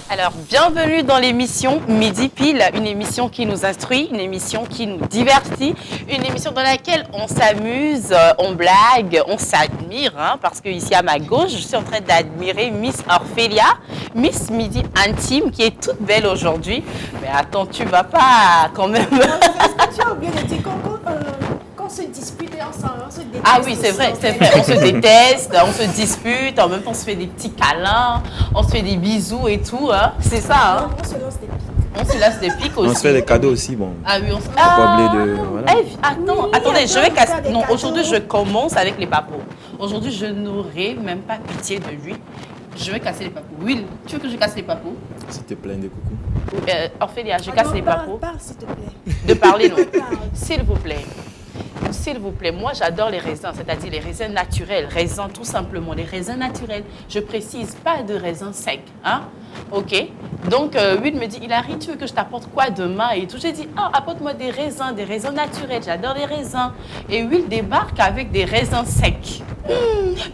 Alors, bienvenue dans l'émission Midi Pile, une émission qui nous instruit, une émission qui nous divertit, une émission dans laquelle on s'amuse, on blague, on s'admire, hein, parce que ici à ma gauche, je suis en train d'admirer Miss Orphelia, Miss Midi Intime, qui est toute belle aujourd'hui. Mais attends, tu vas pas quand même... Est-ce que tu as oublié de dire qu'on se dispute et on se déteste? Ah oui, c'est vrai, c'est vrai. On se déteste, on se dispute, en même temps on se fait des petits câlins, on se fait des bisous et tout. Hein. C'est ça. Hein. On se lance des pics. On se lance des pics aussi. On se fait des cadeaux aussi, bon. Ah oui, on se... Pas oublier de... Voilà. Attends, Oui, attendez, je vais casser... Non, cadeaux. aujourd'hui je commence avec les papos. Aujourd'hui je n'aurai même pas pitié de lui. Je vais casser les papos. Will, tu veux que je casse les papos? S'il te plaît, des coucous. Ophélia, je casse les papos. Parle, s'il te plaît. De parler, non. Parle. S'il vous plaît. S'il vous plaît, moi j'adore les raisins, c'est-à-dire les raisins naturels, raisins tout simplement, les raisins naturels. Je précise, pas de raisins secs, hein? Ok. Donc, Will me dit, Hilary, tu veux que je t'apporte quoi demain et tout? J'ai dit, oh, apporte-moi des raisins naturels, j'adore les raisins. Et Will débarque avec des raisins secs.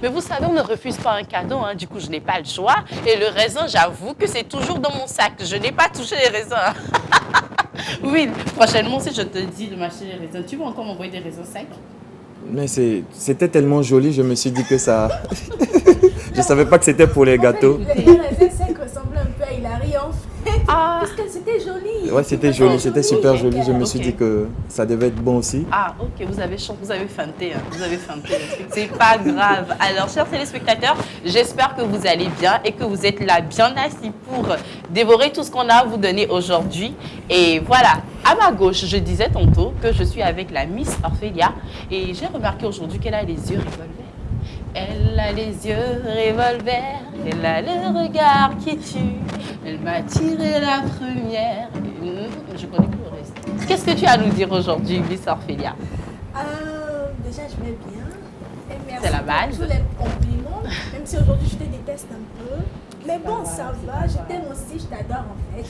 Mais vous savez, on ne refuse pas un cadeau, hein. Du coup, je n'ai pas le choix. Et le raisin, j'avoue que c'est toujours dans mon sac. Je n'ai pas touché les raisins. Oui, prochainement, si je te dis de m'acheter les raisins, tu vas encore m'envoyer des raisins secs? Mais c'était tellement joli, je me suis dit que ça... Je ne savais pas que c'était pour les gâteaux. Les raisins secs ressemblaient un peu à Hilary en fait. Ah. Parce que c'était joli. Ouais, c'était joli, c'était super joli. Je me suis Ok. dit que ça devait être bon aussi. Ah, ok, vous avez feinté, hein. Vous avez feinté le truc. C'est pas grave. Alors, chers téléspectateurs, j'espère que vous allez bien et que vous êtes là bien assis pour dévorer tout ce qu'on a à vous donner aujourd'hui. Et voilà, à ma gauche, je disais tantôt que je suis avec la Miss Orphelia et j'ai remarqué aujourd'hui qu'elle a les yeux revolver. Elle a les yeux revolver, elle a le regard qui tue, elle m'a tiré la première. Je connais plus le reste. Qu'est-ce que tu as à nous dire aujourd'hui, Miss Orphelia? Déjà, je vais bien. Et merci C'est la pour base. tous les compliments, même si aujourd'hui je te déteste un peu. Mais bon, ça va, je t'aime aussi, je t'adore en fait.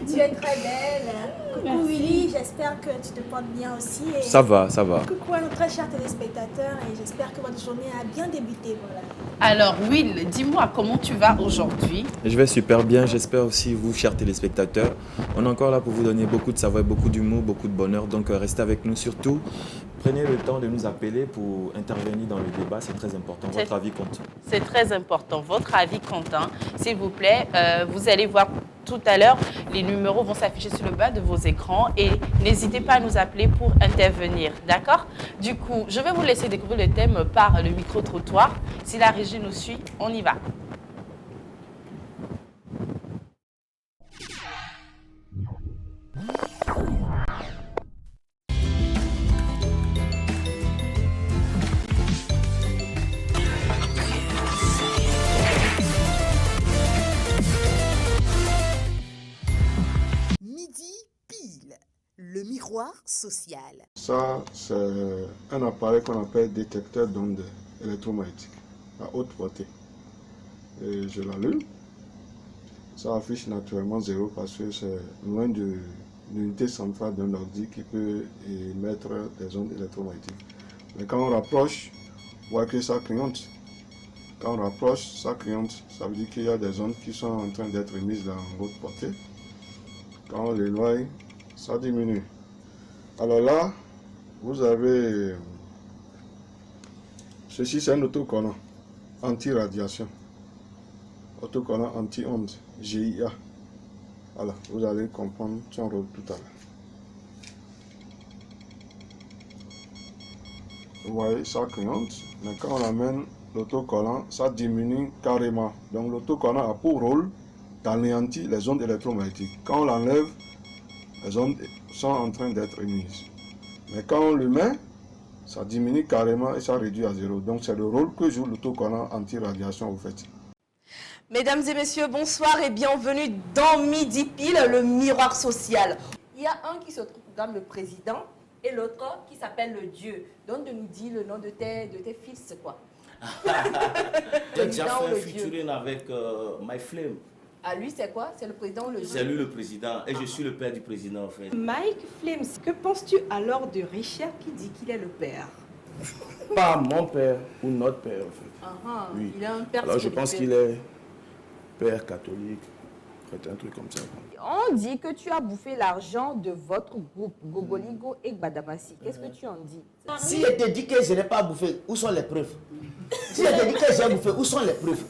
Tu es très belle. Coucou Willy, j'espère que tu te portes bien aussi. Et Ça va, ça va. coucou à nos très chers téléspectateurs et j'espère que votre journée a bien débuté. Voilà. Alors, Will, dis-moi comment tu vas aujourd'hui? Je vais super bien, j'espère aussi vous, chers téléspectateurs. On est encore là pour vous donner beaucoup de savoir, beaucoup d'humour, beaucoup de bonheur. Donc restez avec nous surtout. Prenez le temps de nous appeler pour intervenir dans le débat, c'est très important. Votre avis compte. C'est très important. Votre avis compte, hein. S'il vous plaît, vous allez voir tout à l'heure, les numéros vont s'afficher sur le bas de vos écrans et n'hésitez pas à nous appeler pour intervenir, d'accord? Du coup, je vais vous laisser découvrir le thème par le micro-trottoir. Si la régie nous suit, on y va. Midi Pile, le miroir social. Ça, c'est un appareil qu'on appelle détecteur d'ondes électromagnétiques à haute portée. Et je l'allume. Ça affiche naturellement 0 parce que c'est loin de l'unité centrale d'un ordi qui peut émettre des ondes électromagnétiques. Mais quand on rapproche, on voit que ça clignote. Quand on rapproche, ça clignote. Ça veut dire qu'il y a des ondes qui sont en train d'être émises dans haute portée. Quand on l'éloigne, ça diminue. Alors là, vous avez... Ceci, c'est un autocollant anti-radiation. Autocollant anti-onde, GIA. Voilà, vous allez comprendre son rôle tout à l'heure. Vous voyez, ça clignote, mais quand on amène l'autocollant, ça diminue carrément. Donc l'autocollant a pour rôle d'anéantir les ondes électromagnétiques. Quand on l'enlève, les ondes sont en train d'être émises. Mais quand on le met, ça diminue carrément et ça réduit à 0. Donc c'est le rôle que joue l'autocollant anti-radiation au fait. Mesdames et messieurs, bonsoir et bienvenue dans Midi Pile, le miroir social. Il y a un qui se trouve le président et l'autre qui s'appelle le Dieu. Donc de nous dire le nom de tes fils, c'est quoi? J'ai déjà Président fait un le Dieu. featuring avec My Flame. À lui, c'est quoi? C'est le président ou le C'est Dieu? lui le président et je suis le père du président en fait. Mike Flames, que penses-tu alors de Richard qui dit qu'il est le père? Pas mon père ou notre père en fait. Oui. Il a un père Alors je pense spirituel. qu'il est père catholique, peut-être un truc comme ça. On dit que tu as bouffé l'argent de votre groupe, Gogoligo et Gbadabassi. Qu'est-ce que tu en dis? Si je te dis que je n'ai pas bouffé, où sont les preuves? Si je te dis que j'ai bouffé, où sont les preuves?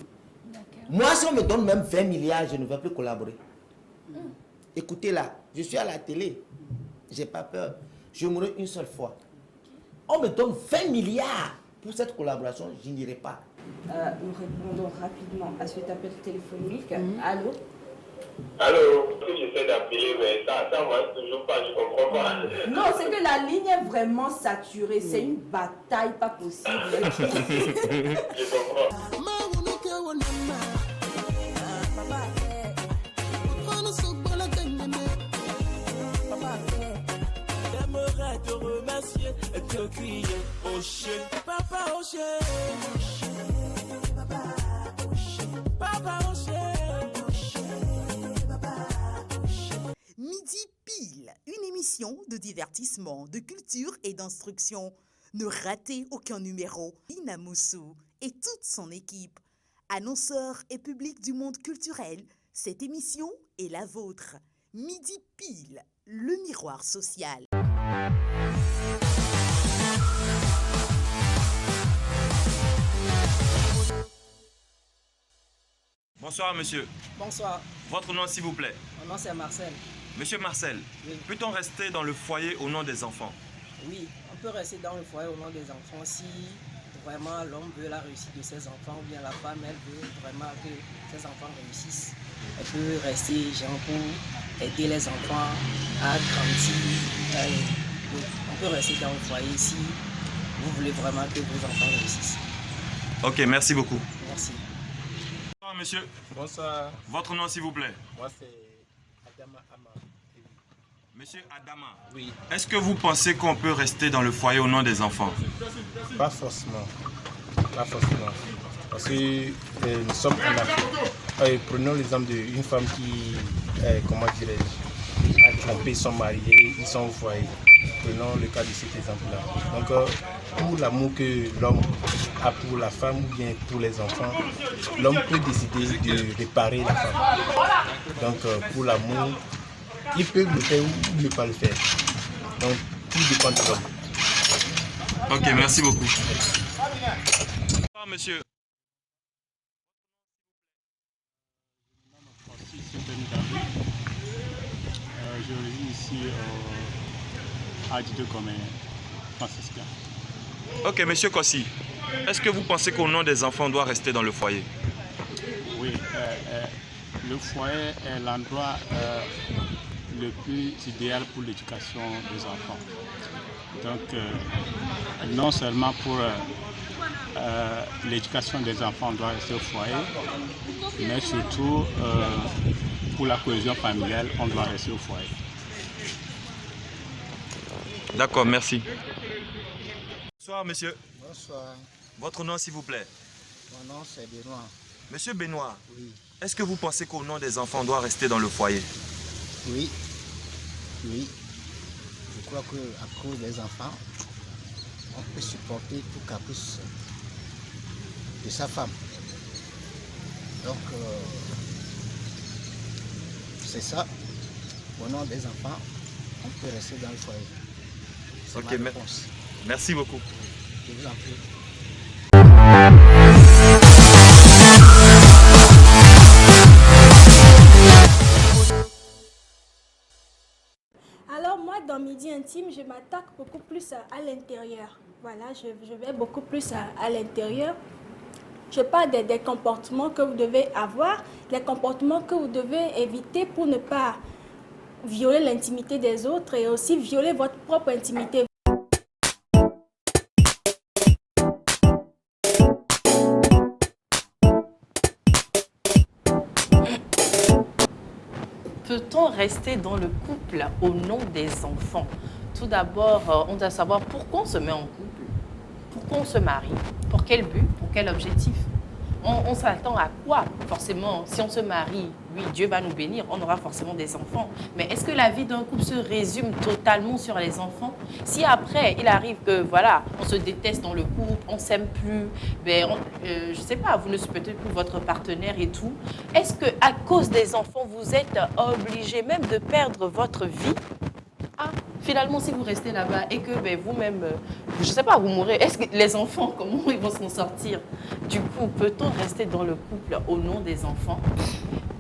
Moi, si on me donne même 20 milliards, je ne vais plus collaborer. Écoutez là, je suis à la télé. Je n'ai pas peur. Je mourrai une seule fois. On me donne 20 milliards pour cette collaboration, je n'irai pas. Nous répondons rapidement à cet appel téléphonique. Allô? Allô, j'essaie d'appeler, mais ça ne marche toujours pas, je ne comprends pas. Non, c'est que la ligne est vraiment saturée. C'est une bataille pas possible. Je comprends. J'aimerais te remercier et te crier au chien, papa au chien, papa au chien. Midi Pile, une émission de divertissement, de culture et d'instruction. Ne ratez aucun numéro. Ina Moussou et toute son équipe. Annonceurs et public du monde culturel, cette émission est la vôtre. Midi Pile, le miroir social. Bonsoir monsieur. Bonsoir, Votre nom s'il vous plaît. mon nom c'est Marcel. Monsieur Marcel, Oui. peut-on rester dans le foyer au nom des enfants? Oui, on peut rester dans le foyer au nom des enfants si vraiment l'homme veut la réussite de ses enfants ou bien la femme elle veut vraiment que ses enfants réussissent. Elle peut rester genre pour aider les enfants à grandir. Donc, on peut rester dans le foyer si vous voulez vraiment que vos enfants réussissent. Ok, merci beaucoup. Merci. Bonsoir monsieur. Bonsoir, Votre nom s'il vous plaît. moi c'est Adama Ama. Monsieur Adama. Oui. Est-ce que vous pensez qu'on peut rester dans le foyer au nom des enfants? Pas forcément. Pas forcément. Parce que nous sommes en Afrique. Prenons l'exemple d'une femme qui, comment dirais-je, a trompé son mari et ils sont au foyer. Prenons le cas de cet exemple-là. Donc, pour l'amour que l'homme a pour la femme ou bien pour les enfants, l'homme peut décider de réparer la femme. Donc, pour l'amour, il peut le faire ou ne pas le faire. Donc, tout dépend de l'homme. Ok, merci beaucoup. Bonsoir monsieur. Je vis ici à Dito comme franciscain. Ok, monsieur Kossi, est-ce que vous pensez qu'au nom des enfants, on doit rester dans le foyer? Oui, le foyer est l'endroit le plus idéal pour l'éducation des enfants. Donc, non seulement pour l'éducation des enfants, on doit rester au foyer, mais surtout pour la cohésion familiale, on doit rester au foyer. D'accord, merci. Bonsoir monsieur. Bonsoir, Votre nom s'il vous plaît. mon nom c'est Benoît. Monsieur Benoît, Oui, est-ce que vous pensez qu'au nom des enfants, on doit rester dans le foyer? oui, oui. Je crois qu'à cause des enfants, on peut supporter tout caprice de sa femme. Donc, c'est ça. Au nom des enfants, on peut rester dans le foyer. C'est Ok, ma réponse. merci beaucoup. Je vous en prie. Alors moi, dans Midi Intime, je m'attaque beaucoup plus à l'intérieur. Voilà, je vais beaucoup plus à l'intérieur. Je parle des comportements que vous devez avoir, les comportements que vous devez éviter pour ne pas violer l'intimité des autres et aussi violer votre propre intimité. Peut-on rester dans le couple au nom des enfants? Tout d'abord, on doit savoir pourquoi on se met en couple. pourquoi on se marie? Pour quel but? Pour quel objectif? On s'attend à quoi? Forcément, si on se marie, oui, Dieu va nous bénir, on aura forcément des enfants. Mais est-ce que la vie d'un couple se résume totalement sur les enfants? Si après, il arrive que, voilà, on se déteste dans le couple, on s'aime plus, ben, je sais pas, vous ne supportez plus votre partenaire et tout, est-ce qu'à cause des enfants, vous êtes obligé même de perdre votre vie? Ah, finalement, si vous restez là-bas et que ben, vous-même, je ne sais pas, vous mourrez, est-ce que les enfants, comment ils vont s'en sortir? Du coup, peut-on rester dans le couple au nom des enfants?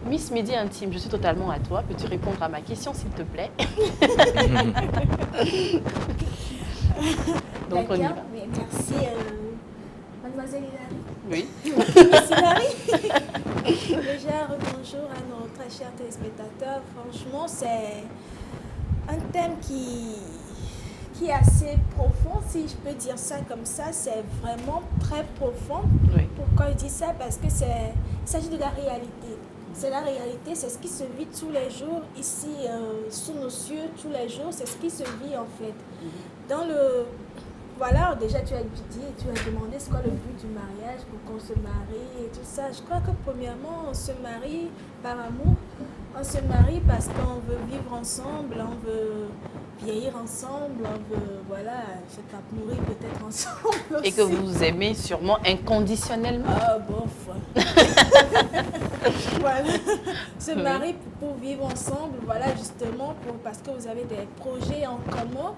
Miss Midi Intime, je suis totalement à toi. Peux-tu répondre à ma question, s'il te plaît? Donc, on y va. Merci, mademoiselle Hilary. Oui. Merci, Hilary. Déjà, bonjour à nos très chers téléspectateurs. Franchement, c'est un thème qui est assez profond, si je peux dire ça comme ça. C'est vraiment très profond. Oui. Pourquoi je dis ça? Parce que il s'agit de la réalité. C'est la réalité, c'est ce qui se vit tous les jours ici, sous nos cieux, tous les jours, c'est ce qui se vit en fait. Dans le... Voilà, déjà tu as dit, tu as demandé c'est quoi le but du mariage, pour qu'on se marie et tout ça. Je crois que premièrement, on se marie par amour. On se marie parce qu'on veut vivre ensemble, on veut vieillir ensemble, on veut, voilà, je sais pas, mourir peut-être ensemble aussi. Et que vous vous aimez sûrement inconditionnellement. Ah, bof. Voilà. Se marier pour vivre ensemble, voilà, justement, parce que vous avez des projets en commun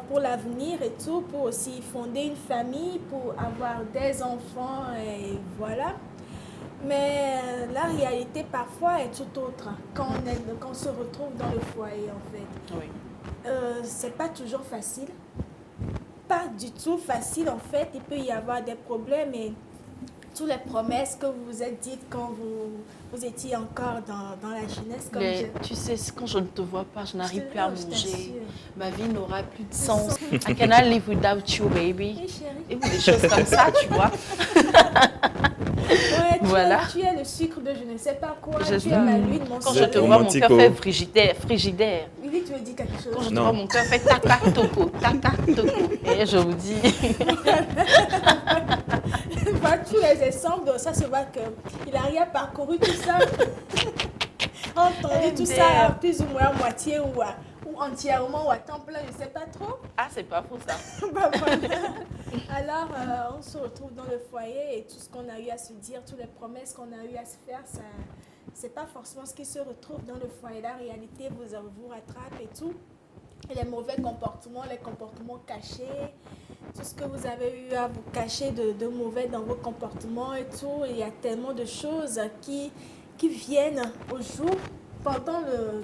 pour l'avenir et tout, pour aussi fonder une famille, pour avoir des enfants, et voilà. Mais la réalité parfois est tout autre quand on se retrouve dans le foyer en fait. Oui. C'est pas toujours facile, pas du tout facile en fait. Il peut y avoir des problèmes et toutes les promesses que vous vous êtes dites quand vous étiez encore dans la jeunesse. Comme tu sais, quand je ne te vois pas, je n'arrive plus à manger. Ma vie n'aura plus de Sans- sens. I cannot live without you, baby. Oui, chérie. Et des choses comme ça, tu vois. Ouais, Voilà. Tu es le sucre de je ne sais pas quoi, Je tu es la lune, mon Quand soleil. je te vois, mon cœur fait frigidaire. Oui, tu me dis quelque chose. Quand je te vois, mon cœur fait tac-tac toco, tac-tac toco. Et je vous dis... Voilà, tous les exemples, ça se voit qu'il a rien parcouru tout ça, entendu tout ça, plus ou moins à moitié ou entièrement ou à temps plein, je ne sais pas trop. Ah, c'est pas faux ça. Bah, voilà. Alors, on se retrouve dans le foyer et tout ce qu'on a eu à se dire, toutes les promesses qu'on a eu à se faire, ça, c'est pas forcément ce qui se retrouve dans le foyer. La réalité vous rattrape et tout. Et les mauvais comportements, les comportements cachés, tout ce que vous avez eu à vous cacher de mauvais dans vos comportements et tout. Il y a tellement de choses qui viennent au jour pendant le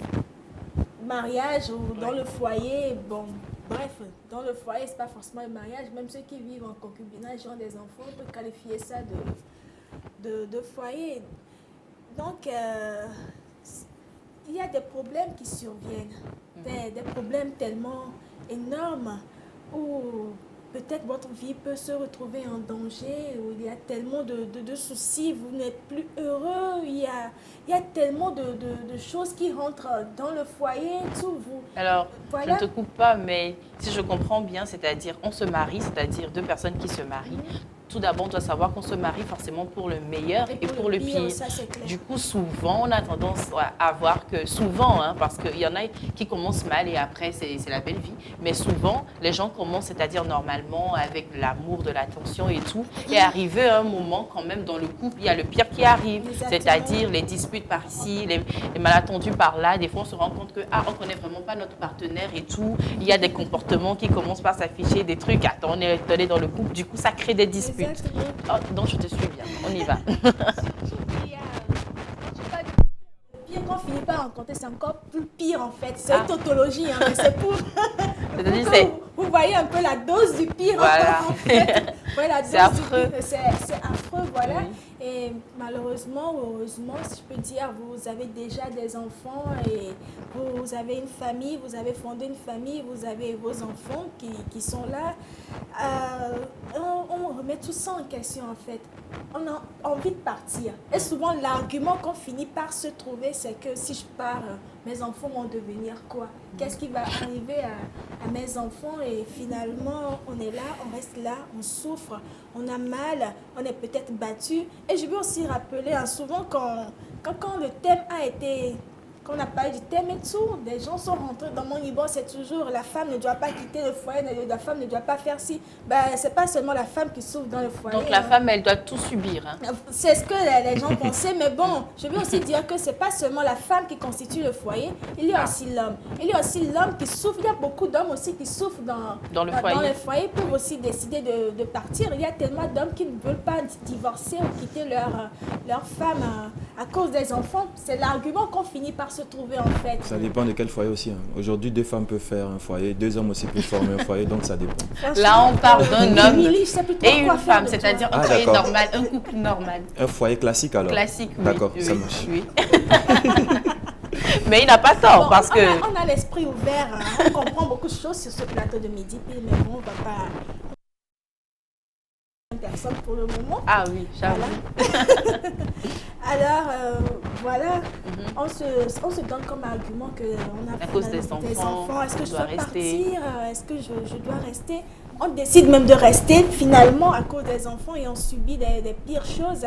mariage ou dans le foyer. Bon, bref, dans le foyer, c'est pas forcément un mariage. Même ceux qui vivent en concubinage ont des enfants, on peut qualifier ça de foyer. Donc, il y a des problèmes qui surviennent, des problèmes tellement énormes où peut-être votre vie peut se retrouver en danger, où il y a tellement de soucis, vous n'êtes plus heureux, il y a tellement de choses qui rentrent dans le foyer, tout vous. Alors, voilà. je ne te coupe pas, mais si je comprends bien, c'est-à-dire on se marie, c'est-à-dire deux personnes qui se marient. Tout d'abord, on doit savoir qu'on se marie forcément pour le meilleur et pour le pire. Ça, c'est clair. Du coup, souvent, on a tendance à voir que souvent, parce qu'il y en a qui commencent mal et après, c'est la belle vie. Mais souvent, les gens commencent, c'est-à-dire normalement, avec l'amour, de l'attention et tout. Et arrivé à un moment, quand même, dans le couple, il y a le pire qui arrive. C'est-à-dire les disputes par ici, les malentendus par là. Des fois, on se rend compte que, on ne connaît vraiment pas notre partenaire et tout. Il y a des comportements qui commencent par s'afficher, des trucs. Attends, on est dans le couple. Du coup, ça crée des disputes. Oh, donc je te suis bien, on y va. Pire qu'on finit par rencontrer, c'est encore plus pire en fait. C'est une tautologie, mais c'est pour... vous voyez un peu la dose du pire. Voilà. En fait. Ouais, la dose c'est affreux. C'est affreux, voilà. Oui. Et malheureusement ou heureusement, si je peux dire, vous avez déjà des enfants et vous avez une famille, vous avez fondé une famille, vous avez vos enfants qui sont là. On remet tout ça en question en fait. on a envie de partir. Et souvent, l'argument qu'on finit par se trouver, c'est que si je pars, mes enfants vont devenir quoi? Qu'est-ce qui va arriver à mes enfants? Et finalement, on est là, on reste là, on souffre, on a mal, on est peut-être battu. Et je veux aussi rappeler, souvent quand le thème a été... Qu'on a parlé du thème et tout, des gens sont rentrés dans mon niveau, c'est toujours la femme ne doit pas quitter le foyer, la femme ne doit pas faire ci. Ben, c'est pas seulement la femme qui souffre dans le foyer. Donc la femme, elle doit tout subir. Hein. C'est ce que les gens pensaient, mais bon, je veux aussi dire que c'est pas seulement la femme qui constitue le foyer, il y a aussi l'homme. Il y a aussi l'homme qui souffre, il y a beaucoup d'hommes aussi qui souffrent dans le foyer. Dans le foyer, peuvent aussi décider de partir. Il y a tellement d'hommes qui ne veulent pas divorcer ou quitter leur femme à cause des enfants. C'est l'argument qu'on finit par se trouver en fait. Ça dépend de quel foyer aussi. Hein. Aujourd'hui, 2 femmes peuvent faire un foyer, 2 hommes aussi peuvent former un foyer, donc ça dépend. Là, on parle d'un homme et une femme, c'est-à-dire un foyer normal, un couple normal. Un foyer classique alors? Classique, oui. D'accord, ça marche. Oui. Mais il n'a pas tort parce que... On a l'esprit ouvert, on comprend beaucoup de choses sur ce plateau de Midi Pile, mais bon, on ne va pas... personne pour le moment. Ah oui, j'avoue. Voilà. Alors, voilà, on se donne comme argument qu'on a à cause des enfants. Est-ce que je dois partir? Est-ce que je dois rester? On décide même de rester finalement à cause des enfants et on subit des pires choses.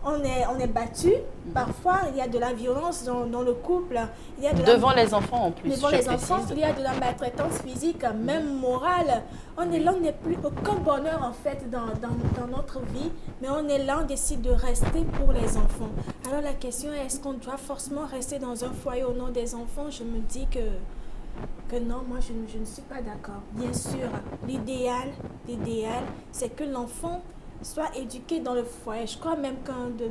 On est battu. Parfois, il y a de la violence dans le couple. Il y a devant les enfants en plus. Devant les enfants, il y a de la maltraitance physique, même morale. On est là, on n'est plus aucun bonheur en fait dans notre vie, mais on est là, on décide de rester pour les enfants. Alors la question est, est-ce qu'on doit forcément rester dans un foyer au nom des enfants? Je me dis que non, moi je ne suis pas d'accord. Bien sûr, l'idéal, c'est que l'enfant soit éduqué dans le foyer. Je crois même qu'un de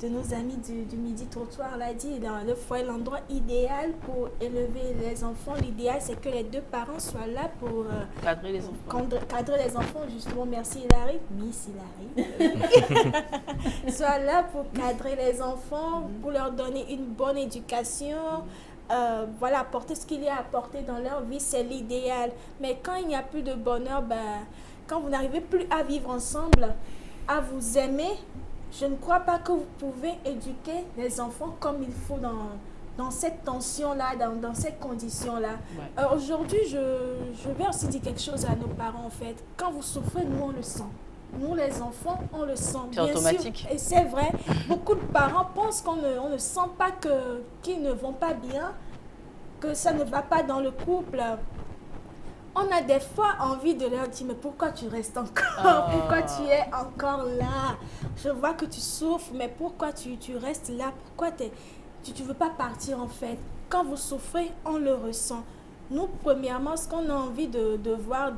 nos amis du Midi Trottoir l'a dit, dans le foyer, l'endroit idéal pour élever les enfants, l'idéal c'est que les 2 parents soient là pour cadrer les enfants. Cadrer les enfants, justement, merci Hilary, Miss Hilary. Soient là pour cadrer les enfants, pour leur donner une bonne éducation. Voilà, apporter ce qu'il y a à apporter dans leur vie, c'est l'idéal. Mais quand il n'y a plus de bonheur, quand vous n'arrivez plus à vivre ensemble, à vous aimer, je ne crois pas que vous pouvez éduquer les enfants comme il faut dans cette tension-là, dans ces conditions-là. Ouais. Aujourd'hui, je vais aussi dire quelque chose à nos parents, en fait. Quand vous souffrez, nous, on le sent. Nous, les enfants, on le sent. C'est automatique. Sûr. Et c'est vrai, beaucoup de parents pensent qu'on ne sent pas qu'ils ne vont pas bien, que ça ne va pas dans le couple. On a des fois envie de leur dire, mais pourquoi tu restes encore? Pourquoi tu es encore là? Je vois que tu souffres, mais pourquoi tu restes là? Pourquoi tu ne veux pas partir en fait? Quand vous souffrez, on le ressent. Nous, premièrement, ce qu'on a envie de voir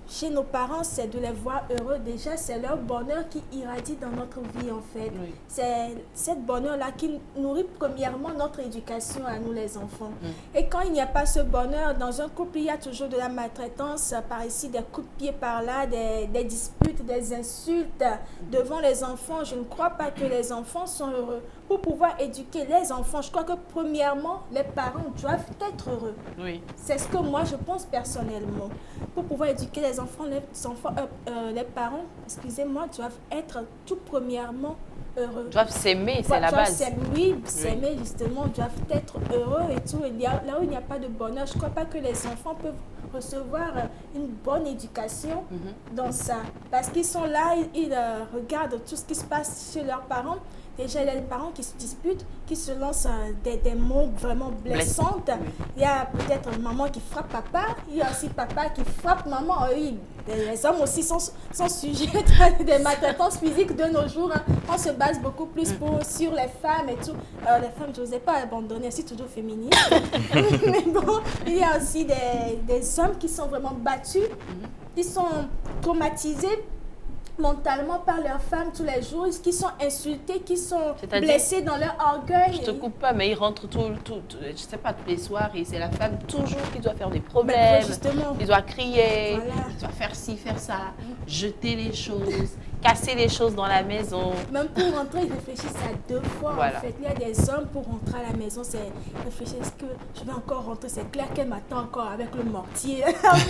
chez nos parents, c'est de les voir heureux. Déjà, c'est leur bonheur qui irradie dans notre vie, en fait. Oui. C'est cette bonheur-là qui nourrit premièrement notre éducation à nous, les enfants. Et quand il n'y a pas ce bonheur, dans un couple, il y a toujours de la maltraitance, par ici, des coups de pied par là, des disputes, des insultes devant les enfants. Je ne crois pas que les enfants sont heureux. Pour pouvoir éduquer les enfants, je crois que premièrement, les parents doivent être heureux. Oui. C'est ce que moi, je pense personnellement. Pour pouvoir éduquer les enfants, les parents, excusez-moi, doivent être tout premièrement heureux. Doivent s'aimer, c'est la base. S'aimer justement, doivent être heureux et tout. Là où il n'y a pas de bonheur, je ne crois pas que les enfants peuvent recevoir une bonne éducation dans ça. Parce qu'ils sont là, ils regardent tout ce qui se passe chez leurs parents. Déjà, il y a des parents qui se disputent, qui se lancent des mots vraiment blessants. Il y a peut-être maman qui frappe papa, il y a aussi papa qui frappe maman. Oui, les hommes aussi sont sujets à des maltraitances physiques de nos jours. On se base beaucoup plus sur les femmes et tout. Les femmes, je n'osais pas abandonner, c'est toujours féministe. Mais bon, il y a aussi des hommes qui sont vraiment battus, qui sont traumatisés mentalement par leurs femmes tous les jours, qui sont insultés, qui sont blessés dans leur orgueil. Je te coupe pas, mais ils rentrent je sais pas, tous les soirs, et c'est la femme toujours qui doit faire des problèmes, qui doit crier, qui doit faire ci, faire ça, jeter les choses, casser les choses dans la maison. Même pour rentrer, ils réfléchissent à 2 fois. Voilà. En fait, il y a des hommes pour rentrer à la maison, c'est réfléchir, est-ce que je vais encore rentrer? C'est clair qu'elle m'attend encore avec le mortier.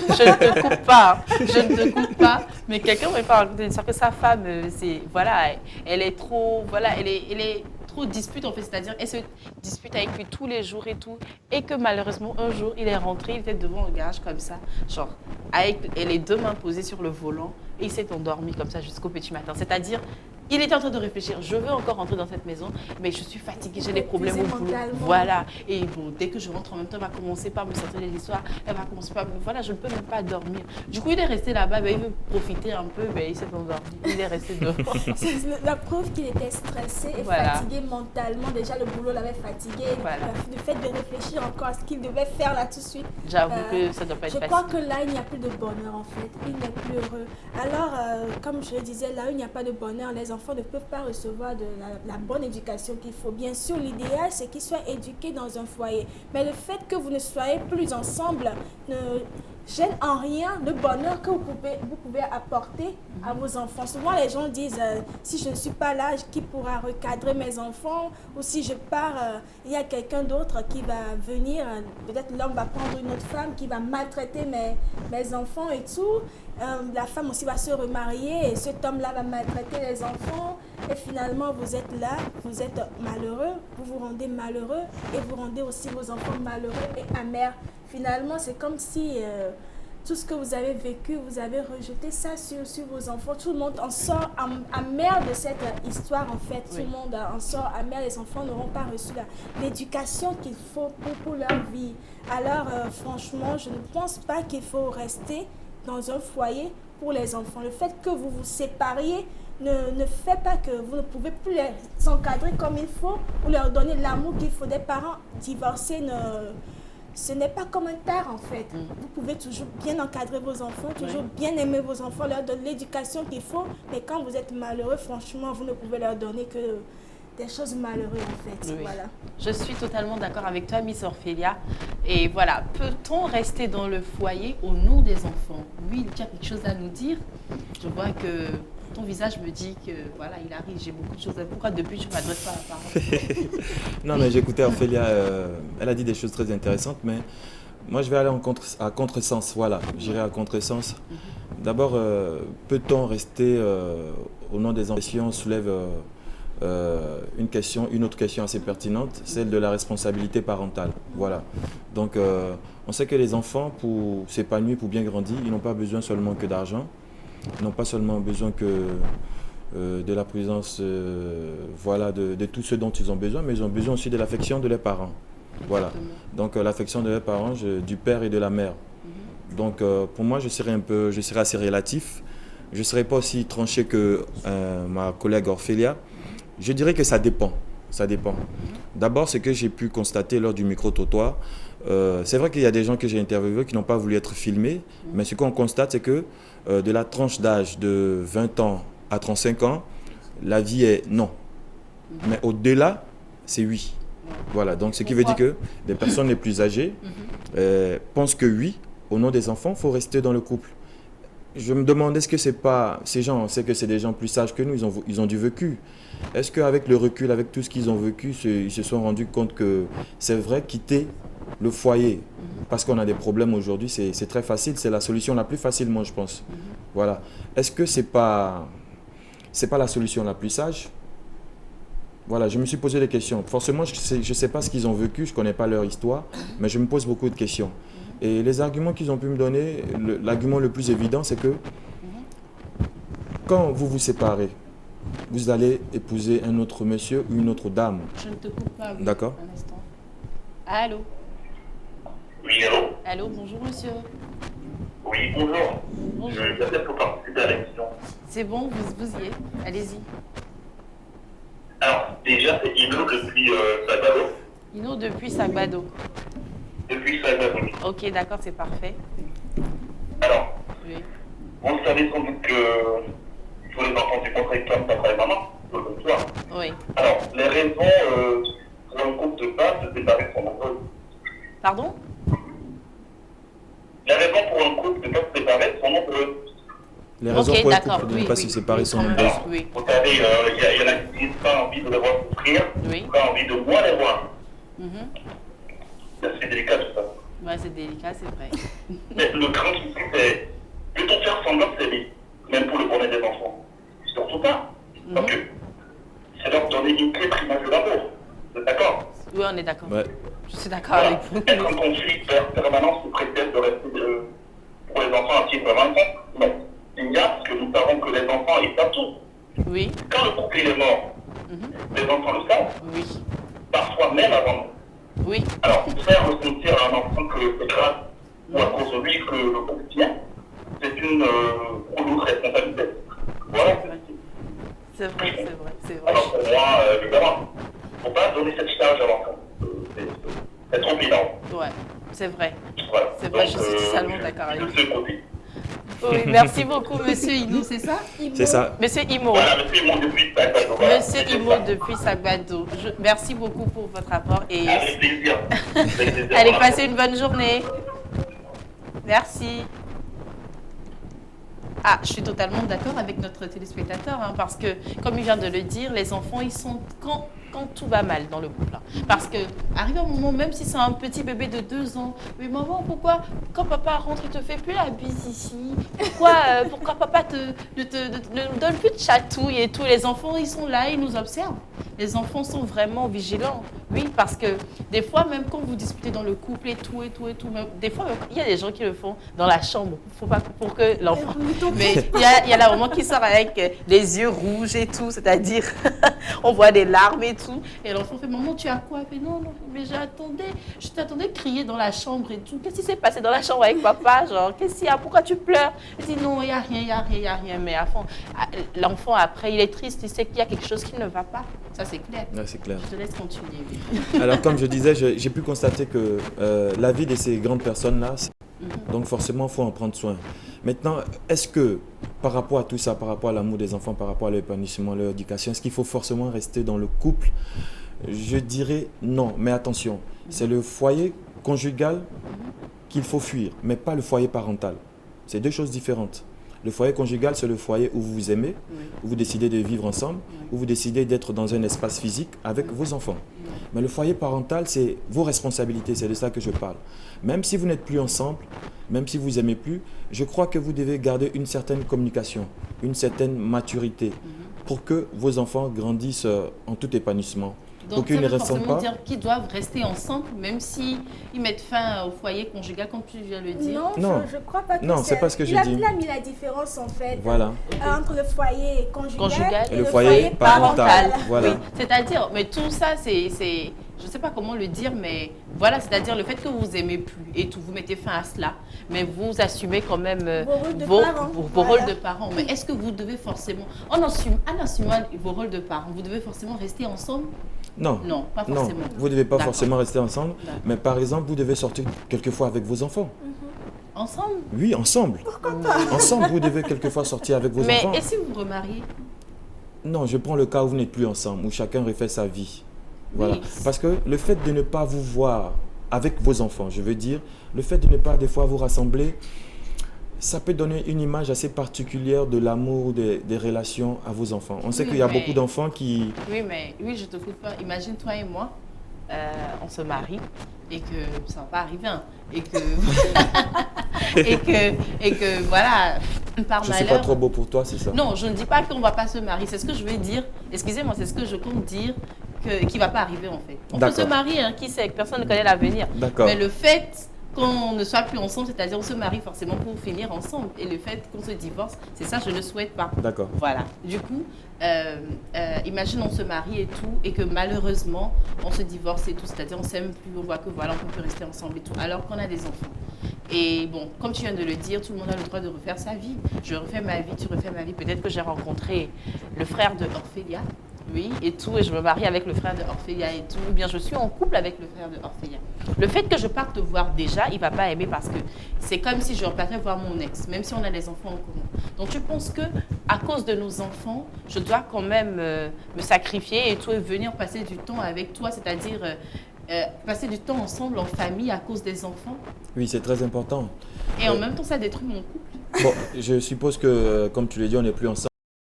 Je ne te coupe pas, je ne te coupe pas. Mais quelqu'un ne pas raconter une histoire que sa femme, c'est voilà, elle est trop, voilà, elle est trop dispute en fait, c'est-à-dire elle se dispute avec lui tous les jours et tout, et que malheureusement un jour il est rentré, il était devant le garage comme ça, genre avec les 2 mains posées sur le volant, et il s'est endormi comme ça jusqu'au petit matin. C'est-à-dire il était en train de réfléchir, je veux encore rentrer dans cette maison, mais je suis fatiguée, j'ai des problèmes au boulot. Voilà. Et bon, dès que je rentre en même temps, elle va commencer par me sortir les histoires, elle va commencer par me... Voilà, je ne peux même pas dormir. Du coup, il est resté là-bas, ben, il veut profiter un peu, ben, il s'est endormi. Il est resté dehors. C'est la preuve qu'il était stressé et fatigué mentalement. Déjà, le boulot l'avait fatigué. Voilà. Le fait de réfléchir encore à ce qu'il devait faire là tout de suite. J'avoue que ça ne doit pas être facile. Je crois que là, il n'y a plus de bonheur en fait. Il n'est plus heureux. Alors, comme je le disais, là où il n'y a pas de bonheur, les enfants ne peuvent pas recevoir de la bonne éducation qu'il faut. Bien sûr, l'idéal, c'est qu'ils soient éduqués dans un foyer. Mais le fait que vous ne soyez plus ensemble ne gêne en rien le bonheur que vous pouvez apporter à vos enfants. Souvent, les gens disent, si je ne suis pas là, qui pourra recadrer mes enfants? Ou si je pars, il y a quelqu'un d'autre qui va venir. Peut-être l'homme va prendre une autre femme qui va maltraiter mes enfants et tout. La femme aussi va se remarier et cet homme-là va maltraiter les enfants. Et finalement, vous êtes là, vous êtes malheureux, vous vous rendez malheureux et vous rendez aussi vos enfants malheureux et amers. Finalement, c'est comme si tout ce que vous avez vécu, vous avez rejeté ça sur vos enfants. Tout le monde en sort amer de cette histoire, en fait. Oui. Tout le monde en sort amer. Les enfants n'auront pas reçu l'éducation qu'il faut pour leur vie. Alors, franchement, je ne pense pas qu'il faut rester dans un foyer pour les enfants. Le fait que vous vous sépariez ne fait pas que vous ne pouvez plus les encadrer comme il faut ou leur donner l'amour qu'il faut. Des parents divorcés, ce n'est pas comme un père en fait. Vous pouvez toujours bien encadrer vos enfants, toujours bien aimer vos enfants, leur donner l'éducation qu'il faut. Mais quand vous êtes malheureux, franchement, vous ne pouvez leur donner que des choses malheureuses en fait. Oui. Voilà. Je suis totalement d'accord avec toi, Miss Orphelia. Et voilà, peut-on rester dans le foyer au nom des enfants? Oui, tu as quelque chose à nous dire. Je vois que ton visage me dit que voilà, il arrive, j'ai beaucoup de choses à dire. Pourquoi depuis tu ne m'adresses pas la parole? Non, mais j'écoutais Orphelia, elle a dit des choses très intéressantes, mais moi je vais aller à contresens, voilà, j'irai à contresens. D'abord, peut-on rester au nom des enfants? Si on soulève une autre question assez pertinente, celle de la responsabilité parentale. Voilà. Donc, on sait que les enfants, pour s'épanouir, pour bien grandir, ils n'ont pas besoin seulement que d'argent, ils n'ont pas seulement besoin que de la présence voilà, de tout ce dont ils ont besoin, mais ils ont besoin aussi de l'affection de leurs parents. Voilà. Donc, l'affection de leurs parents, du père et de la mère. Donc, pour moi, je serais assez relatif. Je ne serais pas aussi tranché que ma collègue Orphelia. Je dirais que ça dépend. Ça dépend. D'abord, ce que j'ai pu constater lors du micro-trottoir, c'est vrai qu'il y a des gens que j'ai interviewés qui n'ont pas voulu être filmés, mais ce qu'on constate, c'est que de la tranche d'âge de 20 ans à 35 ans, la vie est non. Mais au-delà, c'est oui. Voilà, donc ce qui veut dire que les personnes les plus âgées pensent que oui, au nom des enfants, il faut rester dans le couple. Je me demande, est-ce que c'est pas ces gens, on sait que c'est des gens plus sages que nous, ils ont du vécu. Est-ce qu'avec le recul, avec tout ce qu'ils ont vécu, ils se sont rendus compte que c'est vrai, quitter le foyer, parce qu'on a des problèmes aujourd'hui, c'est très facile, c'est la solution la plus facile, moi je pense. Voilà. Est-ce que c'est pas la solution la plus sage? Voilà, je me suis posé des questions. Forcément, je sais pas ce qu'ils ont vécu, je connais pas leur histoire, mais je me pose beaucoup de questions. Et les arguments qu'ils ont pu me donner, l'argument le plus évident, c'est que quand vous vous séparez, vous allez épouser un autre monsieur ou une autre dame. Je ne te coupe pas. Oui. D'accord. Un instant. Allô? Oui, allô? Allô, bonjour monsieur. Oui, bonjour. Bonjour. J'appelle pour participer à l'émission. C'est bon, vous y êtes. Allez-y. Alors, déjà, c'est Ino depuis Sagbado. Ino depuis Sagbado. Depuis Sagbado. Ok, d'accord, c'est parfait. Alors, oui. Vous savez sans doute que tous les enfants du contracteur, papa et maman, comme toi. Oui. Alors, les raisons pour un couple de pas de se séparer sont nombreuses. Pardon? Les raisons pour un couple de pas se séparer sont nombreuses. Les raisons Ok, pour un d'accord, couple de ne oui, pas oui, se séparer oui, sont quand même. nombreuses. Oui. Vous savez, il y en a qui disent pas envie de les voir souffrir, pas envie de moins les voir. C'est délicat tout ça. Ouais, c'est délicat, c'est vrai. Mais le grand souci, c'est peut-on faire semblant de s'aimer, même pour le bonheur des enfants? Surtout pas. Parce que c'est leur donner une clé primaire de l'amour. Vous êtes d'accord? Oui, on est d'accord. Ouais. Je suis d'accord avec vous. Être en conflit permanent sous prétexte de rester pour les enfants à titre vraiment non. Il y a parce que nous savons que les enfants, ils savent tout. Oui. Quand le couple il est mort, les enfants le savent. Oui. Parfois même avant nous. Oui. Alors, faire ressentir à un enfant que c'est grave ou à cause de lui que le couple tient, c'est une lourde responsabilité. Voilà. C'est vrai, c'est vrai, c'est vrai. Alors pour moi, évidemment, il ne faut pas donner cette charge à l'enfant. C'est trop énorme. Ouais, c'est vrai. Voilà. C'est vrai, Donc, je suis totalement d'accord avec vous. de ce côté. Oui, merci beaucoup, monsieur Imo, c'est ça? C'est ça. Monsieur Imo. Voilà, monsieur Imo depuis Sagbado. Voilà. Monsieur Imo depuis Sagbado. Merci beaucoup pour votre rapport et Avec plaisir. Avec plaisir. allez, passez une bonne journée. Merci. Ah, je suis totalement d'accord avec notre téléspectateur, hein, parce que, comme il vient de le dire, les enfants, ils sont quand tout va mal dans le couple. Hein. Parce que, arrive un moment, même si c'est un petit bébé de 2 ans, mais maman, pourquoi, quand papa rentre, il te fait plus la bise ici? Pourquoi papa ne donne plus de chatouille et tout? Les enfants, ils sont là, ils nous observent. Les enfants sont vraiment vigilants. Oui, parce que des fois, même quand vous disputez dans le couple et tout, même, des fois, il y a des gens qui le font dans la chambre. Faut pas pour que l'enfant... Mais il y a la maman qui sort avec les yeux rouges et tout, c'est-à-dire on voit des larmes et tout. Et l'enfant fait, maman, tu as quoi? Elle fait, non, mais je t'attendais crier dans la chambre et tout. Qu'est-ce qui s'est passé dans la chambre avec papa? Genre, qu'est-ce qu'il y a? Pourquoi tu pleures? Elle dit, non, il n'y a rien. Mais à fond, l'enfant, après, il est triste, il sait qu'il y a quelque chose qui ne va pas. Ça, c'est clair. Ouais, c'est clair. Je te laisse continuer. Alors, comme je disais, j'ai pu constater que la vie de ces grandes personnes-là, donc forcément, il faut en prendre soin. Maintenant, est-ce que par rapport à tout ça, par rapport à l'amour des enfants, par rapport à l'épanouissement, à leur éducation, est-ce qu'il faut forcément rester dans le couple? Je dirais non, mais attention, c'est le foyer conjugal qu'il faut fuir, mais pas le foyer parental. C'est deux choses différentes. Le foyer conjugal, c'est le foyer où vous vous aimez, où vous décidez de vivre ensemble, où vous décidez d'être dans un espace physique avec vos enfants. Mais le foyer parental, c'est vos responsabilités, c'est de ça que je parle. Même si vous n'êtes plus ensemble, même si vous n'aimez plus, je crois que vous devez garder une certaine communication, une certaine maturité pour que vos enfants grandissent en tout épanouissement. Donc, ça veut forcément dire qu'ils doivent rester ensemble, même s'ils mettent fin au foyer conjugal, comme tu viens de le dire. Non, je ne crois pas que non, c'est pas ce que je dis. Il a mis la différence, en fait, voilà. entre le foyer conjugal et le foyer parental. Voilà. Oui, c'est-à-dire, mais tout ça, c'est je ne sais pas comment le dire, mais voilà, c'est-à-dire le fait que vous vous aimez plus et tout, vous mettez fin à cela, mais vous assumez quand même vos rôles de parents. Mais est-ce que vous devez forcément, en assumant vos rôles de parents, vous devez forcément rester ensemble? Non. Non, pas forcément. Non, vous ne devez pas forcément rester ensemble, mais par exemple, vous devez sortir quelquefois avec vos enfants. Ensemble? Oui, ensemble. Pourquoi pas? Ensemble, vous devez quelquefois sortir avec vos enfants. Mais et si vous vous remariez? Non, je prends le cas où vous n'êtes plus ensemble, où chacun refait sa vie. Voilà. Oui. Parce que le fait de ne pas vous voir avec vos enfants, je veux dire, le fait de ne pas des fois vous rassembler, ça peut donner une image assez particulière de l'amour, des relations à vos enfants. On sait qu'il y a beaucoup d'enfants qui... Oui, mais je te coupe pas. Imagine toi et moi, on se marie et que ça va pas arriver, hein, et que et que voilà, par je malheur. suis pas trop beau pour toi, c'est ça? Non, je ne dis pas qu'on va pas se marier. C'est ce que je veux dire. Excusez-moi, c'est ce que je compte dire qui va pas arriver en fait. On peut se marier, hein, qui sait, personne ne connaît l'avenir. Mais le fait qu'on ne soit plus ensemble, c'est-à-dire on se marie forcément pour finir ensemble. Et le fait qu'on se divorce, c'est ça, je ne souhaite pas. D'accord. Voilà. Du coup, imagine on se marie et tout, et que malheureusement, on se divorce et tout, c'est-à-dire on s'aime plus, on voit que voilà, on peut plus rester ensemble et tout, alors qu'on a des enfants. Et bon, comme tu viens de le dire, tout le monde a le droit de refaire sa vie. Je refais ma vie, tu refais ma vie. Peut-être que j'ai rencontré le frère de Orphélia. Oui, et tout, et je me marie avec le frère de Orphélia et tout, ou bien je suis en couple avec le frère de Orphélia. Le fait que je parte te voir déjà, il ne va pas aimer parce que c'est comme si je repartais voir mon ex, même si on a des enfants en commun. Donc je pense que à cause de nos enfants, je dois quand même me sacrifier et tout, et venir passer du temps avec toi, c'est-à-dire passer du temps ensemble en famille à cause des enfants. Oui, c'est très important. Et en même temps, ça détruit mon couple. Bon, je suppose que, comme tu l'as dit, on n'est plus ensemble.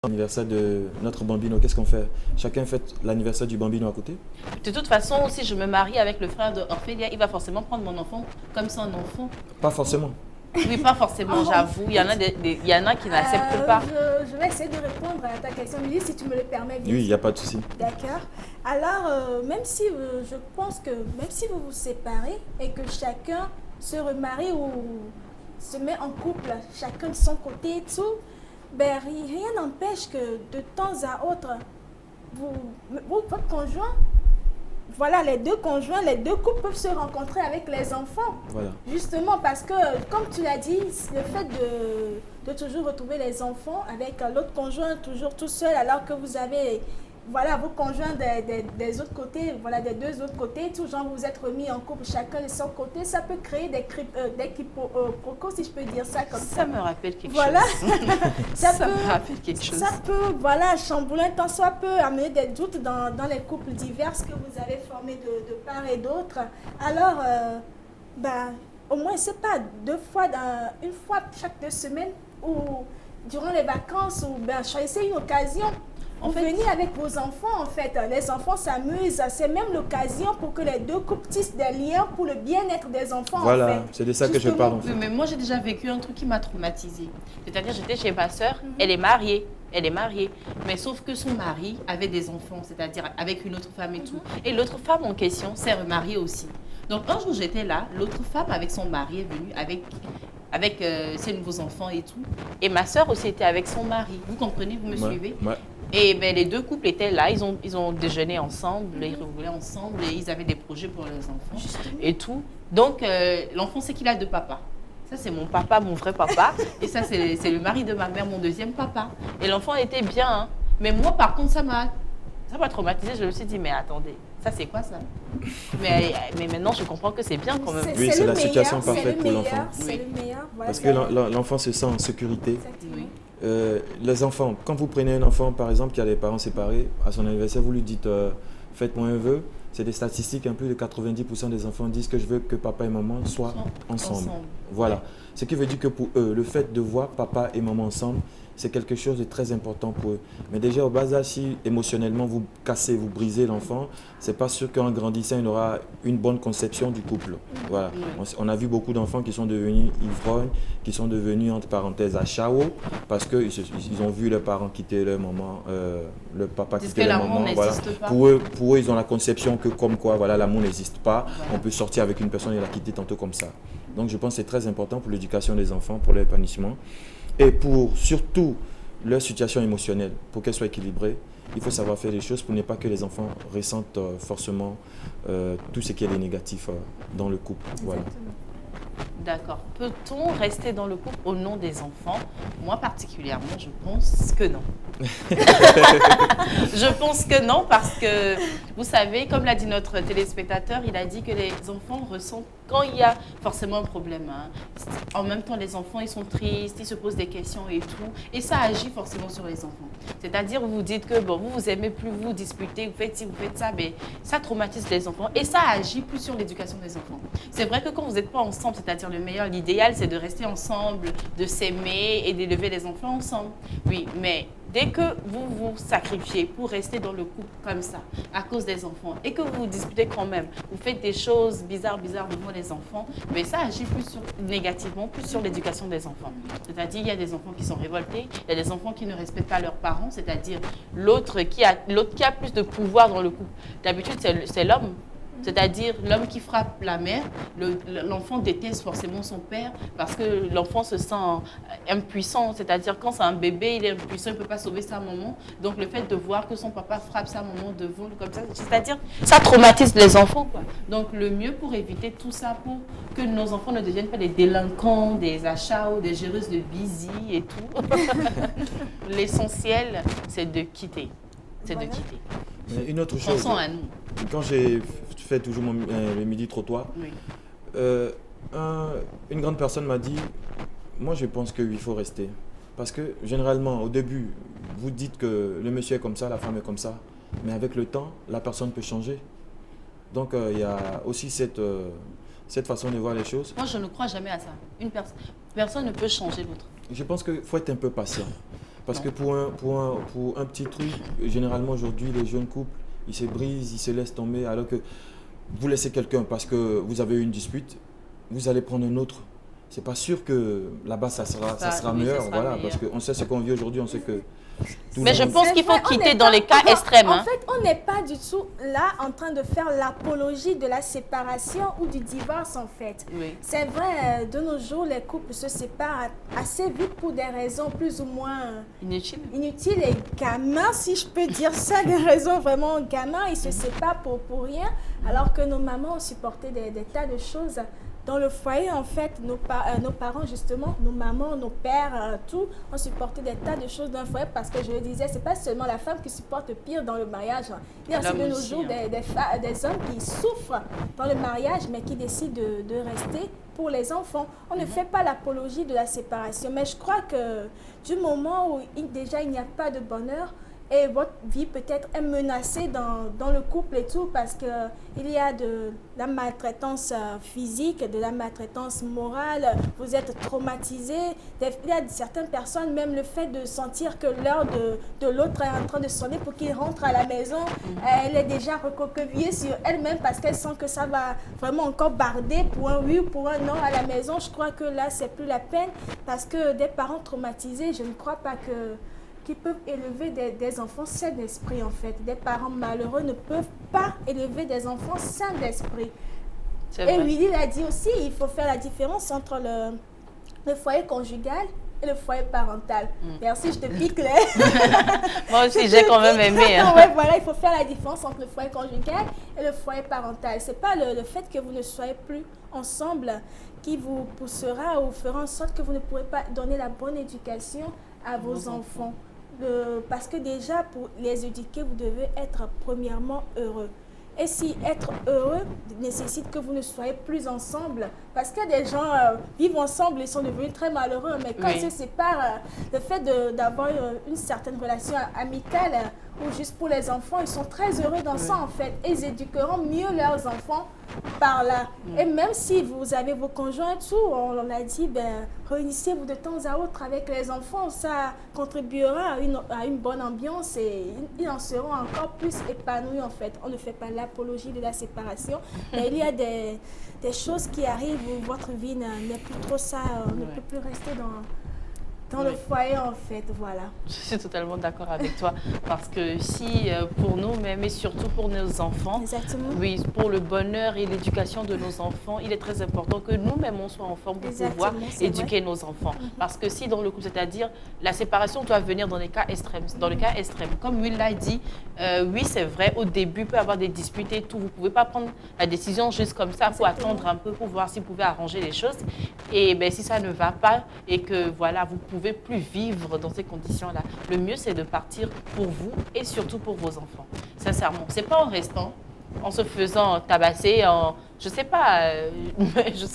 L'anniversaire de notre bambino, qu'est-ce qu'on fait? Chacun fête l'anniversaire du bambino à côté? De toute façon, si je me marie avec le frère d'Orphélia, il va forcément prendre mon enfant comme son enfant. Pas forcément. Oui, pas forcément, j'avoue. Il y en a, il y en a qui n'acceptent pas. Je vais essayer de répondre à ta question, Lily, si tu me le permets. Oui, il n'y a pas de souci. D'accord. Alors, même si je pense que même si vous vous séparez et que chacun se remarie ou se met en couple, chacun de son côté et tout, ben, rien n'empêche que de temps à autre, votre conjoint, voilà, les deux conjoints, les deux couples peuvent se rencontrer avec les enfants. Voilà. Justement parce que, comme tu l'as dit, le fait de toujours retrouver les enfants avec l'autre conjoint toujours tout seul alors que vous avez, voilà, vos conjoints des autres côtés, voilà, des deux autres côtés, tout genre vous êtes remis en couple chacun de son côté, ça peut créer des quiproquos, si je peux dire ça comme ça. Ça me rappelle quelque voilà. chose. ça me rappelle quelque chose. Ça peut, voilà, chambouler un temps, soit peut amener des doutes dans les couples divers que vous avez formés de part et d'autre. Alors, au moins, c'est pas une fois chaque 2 semaines ou durant les vacances, ou choisissez une occasion. Vous venez avec vos enfants, en fait. Les enfants s'amusent. C'est même l'occasion pour que les deux couples tissent des liens pour le bien-être des enfants, voilà, en fait. c'est de ça que je parle, en fait. Oui, mais moi, j'ai déjà vécu un truc qui m'a traumatisée. C'est-à-dire, j'étais chez ma soeur, elle est mariée. Elle est mariée, mais sauf que son mari avait des enfants, c'est-à-dire avec une autre femme et tout. Et l'autre femme en question s'est remariée aussi. Donc, un jour, j'étais là, l'autre femme avec son mari est venue avec ses nouveaux enfants et tout. Et ma soeur aussi était avec son mari. Vous comprenez, vous me suivez? Et ben, les deux couples étaient là, ils ont déjeuné ensemble, ils rigolaient ensemble et ils avaient des projets pour les enfants et tout. Donc, l'enfant, c'est qu'il a 2 papas. Ça, c'est mon papa, mon vrai papa. Et ça, c'est le mari de ma mère, mon deuxième papa. Et l'enfant était bien. Hein. Mais moi, par contre, ça m'a traumatisée. Je me suis dit, mais attendez, ça, c'est quoi ça? mais maintenant, je comprends que c'est bien quand même. Oui, c'est la situation parfaite pour l'enfant. C'est le meilleur. Voilà, parce que l'enfant se sent en sécurité. Oui. Les enfants, quand vous prenez un enfant, par exemple, qui a des parents séparés, à son anniversaire, vous lui dites faites-moi un vœu. C'est des statistiques, plus de 90% des enfants disent que je veux que papa et maman soient ensemble. Voilà. Ce qui veut dire que pour eux, le fait de voir papa et maman ensemble, c'est quelque chose de très important pour eux. Mais déjà, au bas âge, si émotionnellement vous cassez, vous brisez l'enfant, c'est pas sûr qu'en grandissant, il aura une bonne conception du couple. Voilà. On a vu beaucoup d'enfants qui sont devenus ivrognes, qui sont devenus, entre parenthèses, à chao, parce qu'ils ont vu leurs parents quitter leur maman, le papa quitter leur maman. Voilà. Pour eux, ils ont la conception que comme quoi, voilà, l'amour n'existe pas. On peut sortir avec une personne et la quitter tantôt comme ça. Donc je pense que c'est très important pour l'éducation des enfants, pour leur épanouissement. Et pour surtout leur situation émotionnelle, pour qu'elle soit équilibrée, il faut savoir faire des choses pour ne pas que les enfants ressentent forcément tout ce qui est négatif dans le couple. Voilà. D'accord. Peut-on rester dans le couple au nom des enfants? Moi particulièrement, je pense que non. Je pense que non parce que, vous savez, comme l'a dit notre téléspectateur, il a dit que les enfants ressentent quand il y a forcément un problème. Hein. En même temps, les enfants, ils sont tristes, ils se posent des questions et tout. Et ça agit forcément sur les enfants. C'est-à-dire, vous vous dites que bon, vous aimez plus vous disputer, vous faites ci, vous faites ça, mais ça traumatise les enfants. Et ça agit plus sur l'éducation des enfants. C'est vrai que quand vous n'êtes pas ensemble, c'est-à-dire le meilleur, l'idéal, c'est de rester ensemble, de s'aimer et d'élever les enfants ensemble. Oui, mais dès que vous vous sacrifiez pour rester dans le couple comme ça, à cause des enfants, et que vous vous disputez quand même, vous faites des choses bizarres devant les enfants, mais ça agit négativement, plus sur l'éducation des enfants. C'est-à-dire, il y a des enfants qui sont révoltés, il y a des enfants qui ne respectent pas leurs parents, c'est-à-dire l'autre qui a plus de pouvoir dans le couple. D'habitude, c'est l'homme. C'est-à-dire l'homme qui frappe la mère, l'enfant déteste forcément son père parce que l'enfant se sent impuissant. C'est-à-dire quand c'est un bébé, il est impuissant, il ne peut pas sauver sa maman. Donc le fait de voir que son papa frappe sa maman devant comme ça, c'est-à-dire ça traumatise les enfants, quoi. Donc le mieux pour éviter tout ça, pour que nos enfants ne deviennent pas des délinquants, des achats ou des géreuses de busy et tout, l'essentiel c'est de quitter. C'est de quitter. Une autre chose, pensons à nous. Quand j'ai fait toujours le midi trottoir, une grande personne m'a dit, moi je pense qu'il faut rester. Parce que généralement, au début, vous dites que le monsieur est comme ça, la femme est comme ça, mais avec le temps, la personne peut changer. Donc il y a aussi cette façon de voir les choses. Moi je ne crois jamais à ça. Personne ne peut changer l'autre. je pense qu'il faut être un peu patient. Parce que pour un petit truc, généralement aujourd'hui, les jeunes couples, ils se brisent, ils se laissent tomber, alors que vous laissez quelqu'un parce que vous avez eu une dispute, vous allez prendre un autre. C'est pas sûr que là-bas, ça sera meilleur, voilà, parce qu'on sait ce qu'on vit aujourd'hui, on sait que... Mais je pense qu'il faut quitter dans les cas extrêmes. En fait, on n'est pas du tout là en train de faire l'apologie de la séparation ou du divorce, en fait. Oui. C'est vrai, de nos jours, les couples se séparent assez vite pour des raisons plus ou moins inutiles et gamins, si je peux dire ça, des raisons vraiment gamins. Ils se séparent pour rien, alors que nos mamans ont supporté des tas de choses. Dans le foyer, en fait, nos parents, justement, nos mamans, nos pères, tout, ont supporté des tas de choses dans le foyer parce que je le disais, c'est pas seulement la femme qui supporte pire dans le mariage. Il y a aussi de nos jours des hommes qui souffrent dans le mariage, mais qui décident de rester pour les enfants. On ne fait pas l'apologie de la séparation, mais je crois que du moment où déjà il n'y a pas de bonheur, et votre vie peut-être est menacée dans le couple et tout parce qu'il y a de la maltraitance physique, de la maltraitance morale, vous êtes traumatisé. Il y a certaines personnes, même le fait de sentir que l'heure de l'autre est en train de sonner pour qu'il rentre à la maison, elle est déjà recroquevillée sur elle-même parce qu'elle sent que ça va vraiment encore barder pour un oui ou pour un non à la maison. Je crois que là, c'est plus la peine parce que des parents traumatisés, je ne crois pas qui peuvent élever des enfants sains d'esprit, en fait. Des parents malheureux ne peuvent pas élever des enfants sains d'esprit. Et Willy l'a dit aussi, il faut faire la différence entre le foyer conjugal et le foyer parental. Merci, je te pique les... Moi aussi, j'ai quand même aimé. Hein. Ouais, voilà, il faut faire la différence entre le foyer conjugal et le foyer parental. Ce n'est pas le fait que vous ne soyez plus ensemble qui vous poussera ou fera en sorte que vous ne pourrez pas donner la bonne éducation à vos enfants. Parce que déjà, pour les éduquer, vous devez être premièrement heureux. Et si être heureux nécessite que vous ne soyez plus ensemble, parce que des gens vivent ensemble et sont devenus très malheureux, mais quand ils se séparent, le fait d'avoir une certaine relation amicale ou juste pour les enfants, ils sont très heureux dans ça en fait. Et ils éduqueront mieux leurs enfants par là. Et même si vous avez vos conjoints et tout, on a dit, réunissez-vous de temps à autre avec les enfants, ça contribuera à une bonne ambiance et ils en seront encore plus épanouis en fait. On ne fait pas l'apologie de la séparation, mais il y a des choses qui arrivent où votre vie n'est plus trop ça, on ne peut plus rester dans le foyer en fait, voilà. Je suis totalement d'accord avec toi parce que si pour nous même et surtout pour nos enfants, oui, pour le bonheur et l'éducation de nos enfants, il est très important que nous-mêmes on soit en forme pour pouvoir éduquer nos enfants. Parce que si dans le couple, c'est-à-dire la séparation doit venir dans les cas extrêmes, comme Will l'a dit, oui c'est vrai, au début il peut y avoir des disputes et tout, vous ne pouvez pas prendre la décision juste comme ça, pour attendre un peu pour voir si vous pouvez arranger les choses. Et si ça ne va pas et que voilà, vous pouvez plus vivre dans ces conditions-là. Le mieux, c'est de partir pour vous et surtout pour vos enfants. Sincèrement, c'est pas en restant, en se faisant tabasser, je sais pas, je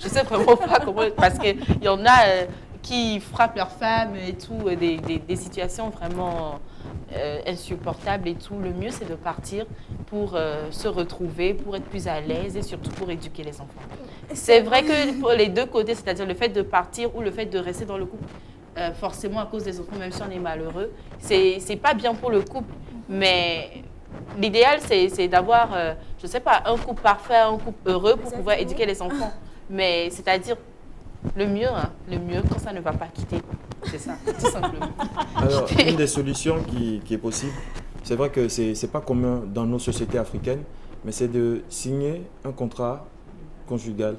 sais vraiment pas comment, parce qu'il y en a qui frappent leurs femmes et tout, des situations vraiment insupportables et tout. Le mieux, c'est de partir pour se retrouver, pour être plus à l'aise et surtout pour éduquer les enfants. C'est vrai que pour les deux côtés, c'est-à-dire le fait de partir ou le fait de rester dans le couple, forcément à cause des enfants, même si on est malheureux, c'est pas bien pour le couple. Mais l'idéal, c'est d'avoir, je sais pas, un couple parfait, un couple heureux pour pouvoir éduquer les enfants. Mais c'est-à-dire le mieux quand ça ne va pas quitter. C'est ça, tout simplement. Alors, une des solutions qui est possible, c'est vrai que c'est pas commun dans nos sociétés africaines, mais c'est de signer un contrat conjugal.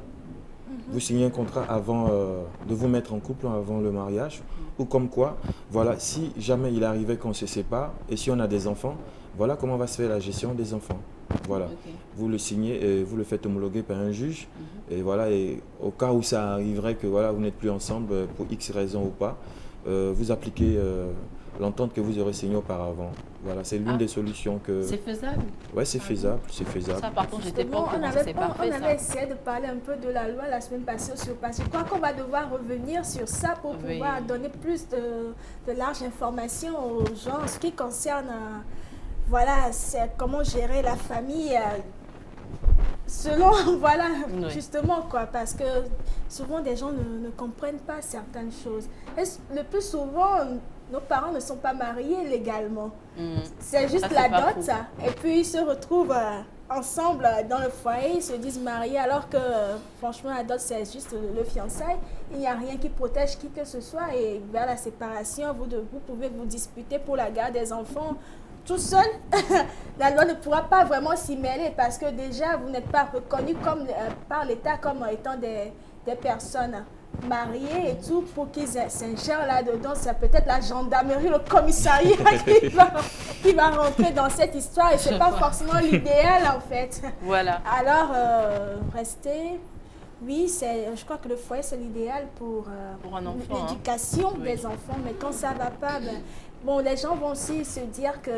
Vous signez un contrat avant de vous mettre en couple, avant le mariage, ou comme quoi, voilà, si jamais il arrivait qu'on se sépare, et si on a des enfants, voilà comment va se faire la gestion des enfants. Voilà, vous le signez et vous le faites homologuer par un juge, et voilà, et au cas où ça arriverait que voilà, vous n'êtes plus ensemble pour X raison ou pas, vous appliquez l'entente que vous aurez signée auparavant. Voilà, c'est l'une des solutions que... C'est faisable? Oui, c'est faisable, c'est faisable. Ça, par contre, j'étais pas au courant, c'est parfait, on avait essayé de parler un peu de la loi la semaine passée sur Passe. Je crois qu'on va devoir revenir sur ça pour pouvoir donner plus de larges informations aux gens en ce qui concerne... voilà, c'est comment gérer la famille. selon, voilà, Oui. justement quoi, parce que souvent des gens ne comprennent pas certaines choses. Et le plus souvent, nos parents ne sont pas mariés légalement. C'est juste Ça, la c'est pas dot, faux. et puis ils se retrouvent ensemble dans le foyer, ils se disent mariés, alors que franchement la dot c'est juste le fiançailles. Il n'y a rien qui protège qui que ce soit, et vers la séparation, vous pouvez vous disputer pour la garde des enfants. Tout seul, la loi ne pourra pas vraiment s'y mêler parce que déjà, vous n'êtes pas reconnu comme, par l'État comme étant des personnes mariées et tout pour qu'ils s'ingèrent là-dedans. C'est peut-être la gendarmerie, le commissariat qui va rentrer dans cette histoire et ce n'est pas forcément l'idéal en fait. Voilà. Alors, rester... Oui, je crois que le foyer, c'est l'idéal pour un enfant, l'éducation hein. des enfants. Mais quand ça ne va pas, bon, les gens vont aussi se dire que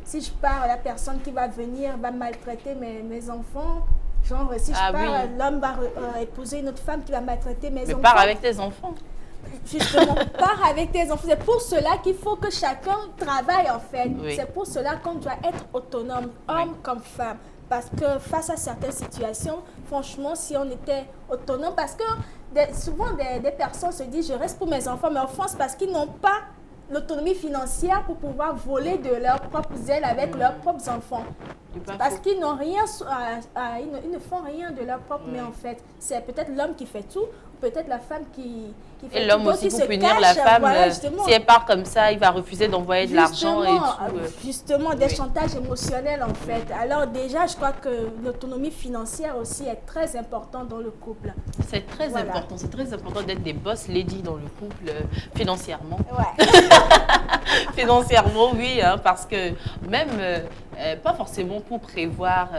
si je pars, la personne qui va venir va maltraiter mes enfants. Genre, si je pars, l'homme va épouser une autre femme qui va maltraiter mes enfants. Mais pars avec tes enfants. Justement, pars avec tes enfants. C'est pour cela qu'il faut que chacun travaille en fait. Oui. C'est pour cela qu'on doit être autonome, homme comme femme. Parce que face à certaines situations, franchement, si on était autonome, parce que souvent des personnes se disent, je reste pour mes enfants, mais en France, parce qu'ils n'ont pas l'autonomie financière pour pouvoir voler de leurs propres ailes avec leurs propres enfants. Parce qu'ils n'ont rien, ils ne font rien de leur propre, mais en fait, c'est peut-être l'homme qui fait tout, peut-être la femme qui fait et l'homme tout. aussi pour punir la femme, voilà, si elle part comme ça, il va refuser d'envoyer de l'argent et tout. Justement, des chantages émotionnels en fait. Alors déjà, je crois que l'autonomie financière aussi est très importante dans le couple. C'est très important, c'est très important d'être des boss lady dans le couple financièrement. Ouais. Financièrement, oui, hein, parce que même, pas forcément pour prévoir,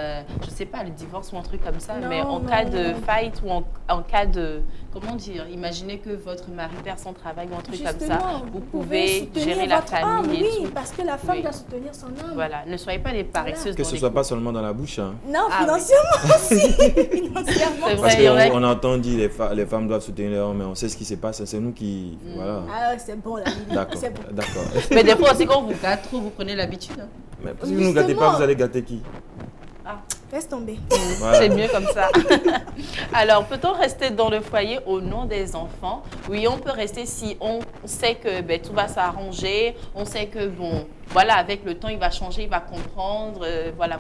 je sais pas, le divorce ou un truc comme ça, mais en cas de fight ou en cas de, comment dire, imaginez que votre mari perd son travail ou un truc comme ça, vous pouvez gérer la famille et tout. Parce que la femme doit soutenir son homme. Voilà, ne soyez pas des paresseuses. Que ce soit pas seulement dans la bouche. Hein. Non, financièrement aussi. Financièrement. Parce qu'on entend dire les femmes doivent soutenir leur homme, mais on sait ce qui se passe, c'est nous qui... Voilà. Ah, c'est bon la vie. D'accord, d'accord. Mais des fois aussi, quand vous gâtez trop, vous prenez l'habitude. Hein. Mais si vous ne nous gâtez pas, vous allez gâter qui? Laisse tomber. Voilà. C'est mieux comme ça. Alors, peut-on rester dans le foyer au nom des enfants? Oui, on peut rester si on sait que tout va s'arranger, on sait que, bon, voilà, avec le temps, il va changer, il va comprendre, voilà.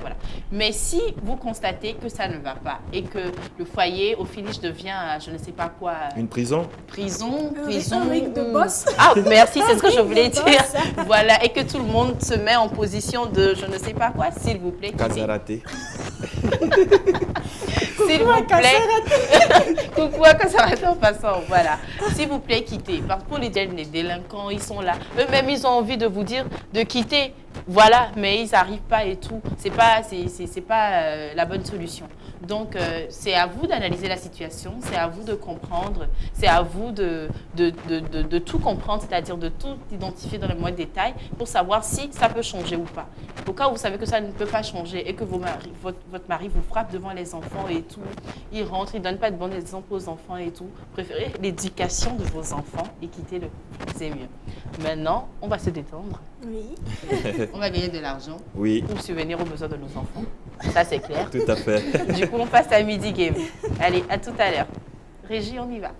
Mais si vous constatez que ça ne va pas et que le foyer, au finish, devient, je ne sais pas quoi... Une prison? Prison. Un rig de boss. Ah, merci, c'est ce que je voulais dire. Boss. Voilà, et que tout le monde se met en position de, je ne sais pas quoi, s'il vous plaît. Casaraté. S'il vous plaît. Coucou à Casaraté en passant, voilà. S'il vous plaît, quittez. Parce que pour les délinquants, ils sont là. Eux-mêmes, ils ont envie de vous dire de quitter. Voilà, mais ils n'arrivent pas et tout. C'est pas la bonne solution. Donc, c'est à vous d'analyser la situation, c'est à vous de comprendre, c'est à vous de tout comprendre, c'est-à-dire de tout identifier dans le moindre détail pour savoir si ça peut changer ou pas. Au cas où vous savez que ça ne peut pas changer et que votre mari vous frappe devant les enfants et tout, il rentre, il ne donne pas de bons exemples aux enfants et tout, préférez l'éducation de vos enfants et quittez le couple, c'est mieux. Maintenant, on va se détendre. Oui. On va gagner de l'argent. Oui. Pour subvenir aux besoins de nos enfants. Ça, c'est clair. Tout à fait. Du coup, on passe à Midi Game. Allez, à tout à l'heure. Régie, on y va.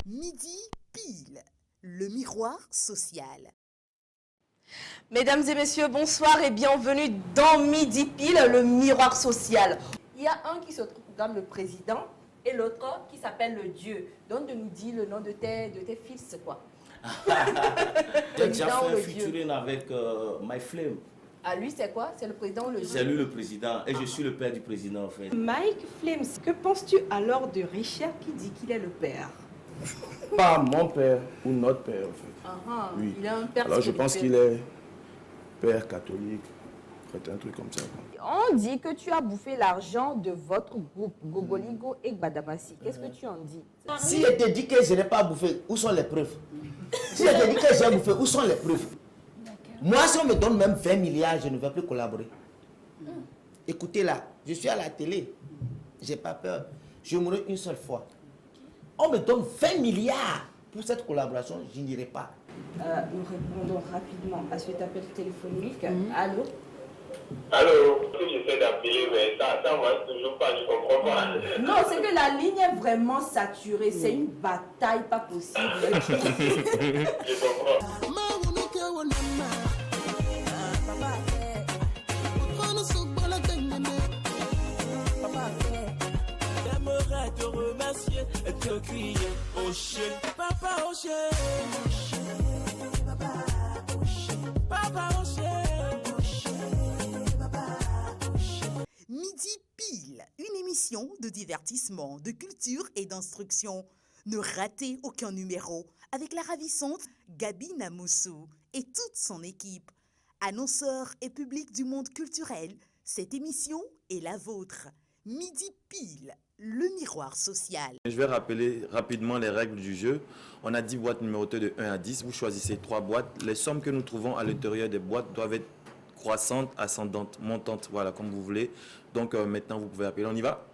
Midi pile, le miroir social. Mesdames et messieurs, bonsoir et bienvenue dans Midi Pile, le miroir social. Il y a un qui se nomme le président et l'autre qui s'appelle le Dieu. Donc de nous dire le nom de tes fils, c'est quoi? J'ai déjà fait un featuring avec My Flame. Ah, lui, c'est quoi? C'est le président ou le Dieu? C'est lui le président et je suis le père du président en fait. Mike Flames, que penses-tu alors de Richard qui dit qu'il est le père? Pas mon père ou notre père en fait. Oui. Il a un père. Alors je pense qu'il est père catholique, un truc comme ça. On dit que tu as bouffé l'argent de votre groupe, Gogoligo et Gbadabassi. Qu'est-ce que tu en dis? Si je te dis que je n'ai pas bouffé, où sont les preuves? Si je te dis que j'ai bouffé, où sont les preuves? Moi, si on me donne même 20 milliards, je ne vais plus collaborer. Écoutez là, je suis à la télé. J'ai pas peur. Je mourrai une seule fois. On me donne 20 milliards pour cette collaboration, je n'irai pas. Nous répondons rapidement à cet appel téléphonique. Allô? Allô, j'essaie d'appeler, mais ça marche toujours pas, je comprends pas. Non, c'est que la ligne est vraiment saturée. C'est une bataille pas possible. Je comprends. J'aimerais te remercier et te crier au chien, papa au chien, papa au chien. Midi Pile, une émission de divertissement, de culture et d'instruction. Ne ratez aucun numéro avec la ravissante Gabi Namoussou et toute son équipe. Annonceurs et public du monde culturel, cette émission est la vôtre. Midi Pile, le miroir social. Je vais rappeler rapidement les règles du jeu. On a 10 boîtes numérotées de 1 à 10. Vous choisissez 3 boîtes. Les sommes que nous trouvons à l'intérieur des boîtes doivent être croissantes, ascendantes, montantes, voilà, comme vous voulez. Donc maintenant, vous pouvez appeler. On y va?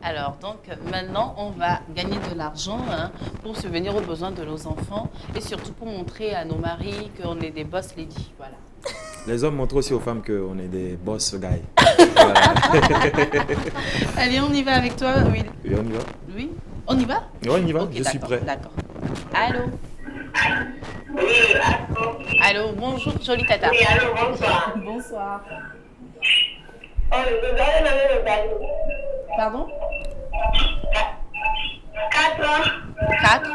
Alors, donc, maintenant, on va gagner de l'argent pour subvenir aux besoins de nos enfants et surtout pour montrer à nos maris qu'on est des boss ladies. Voilà. Les hommes montrent aussi aux femmes qu'on est des boss guys. Allez, on y va avec toi, oui. Et on y va? Oui. On y va? Oui, on y va, okay, je suis prêt. D'accord. Allô? Allô, bonjour, jolie tata. Oui, allô, bonsoir. Bonsoir. Oh, vous avez donné le gâteau. Pardon? 4,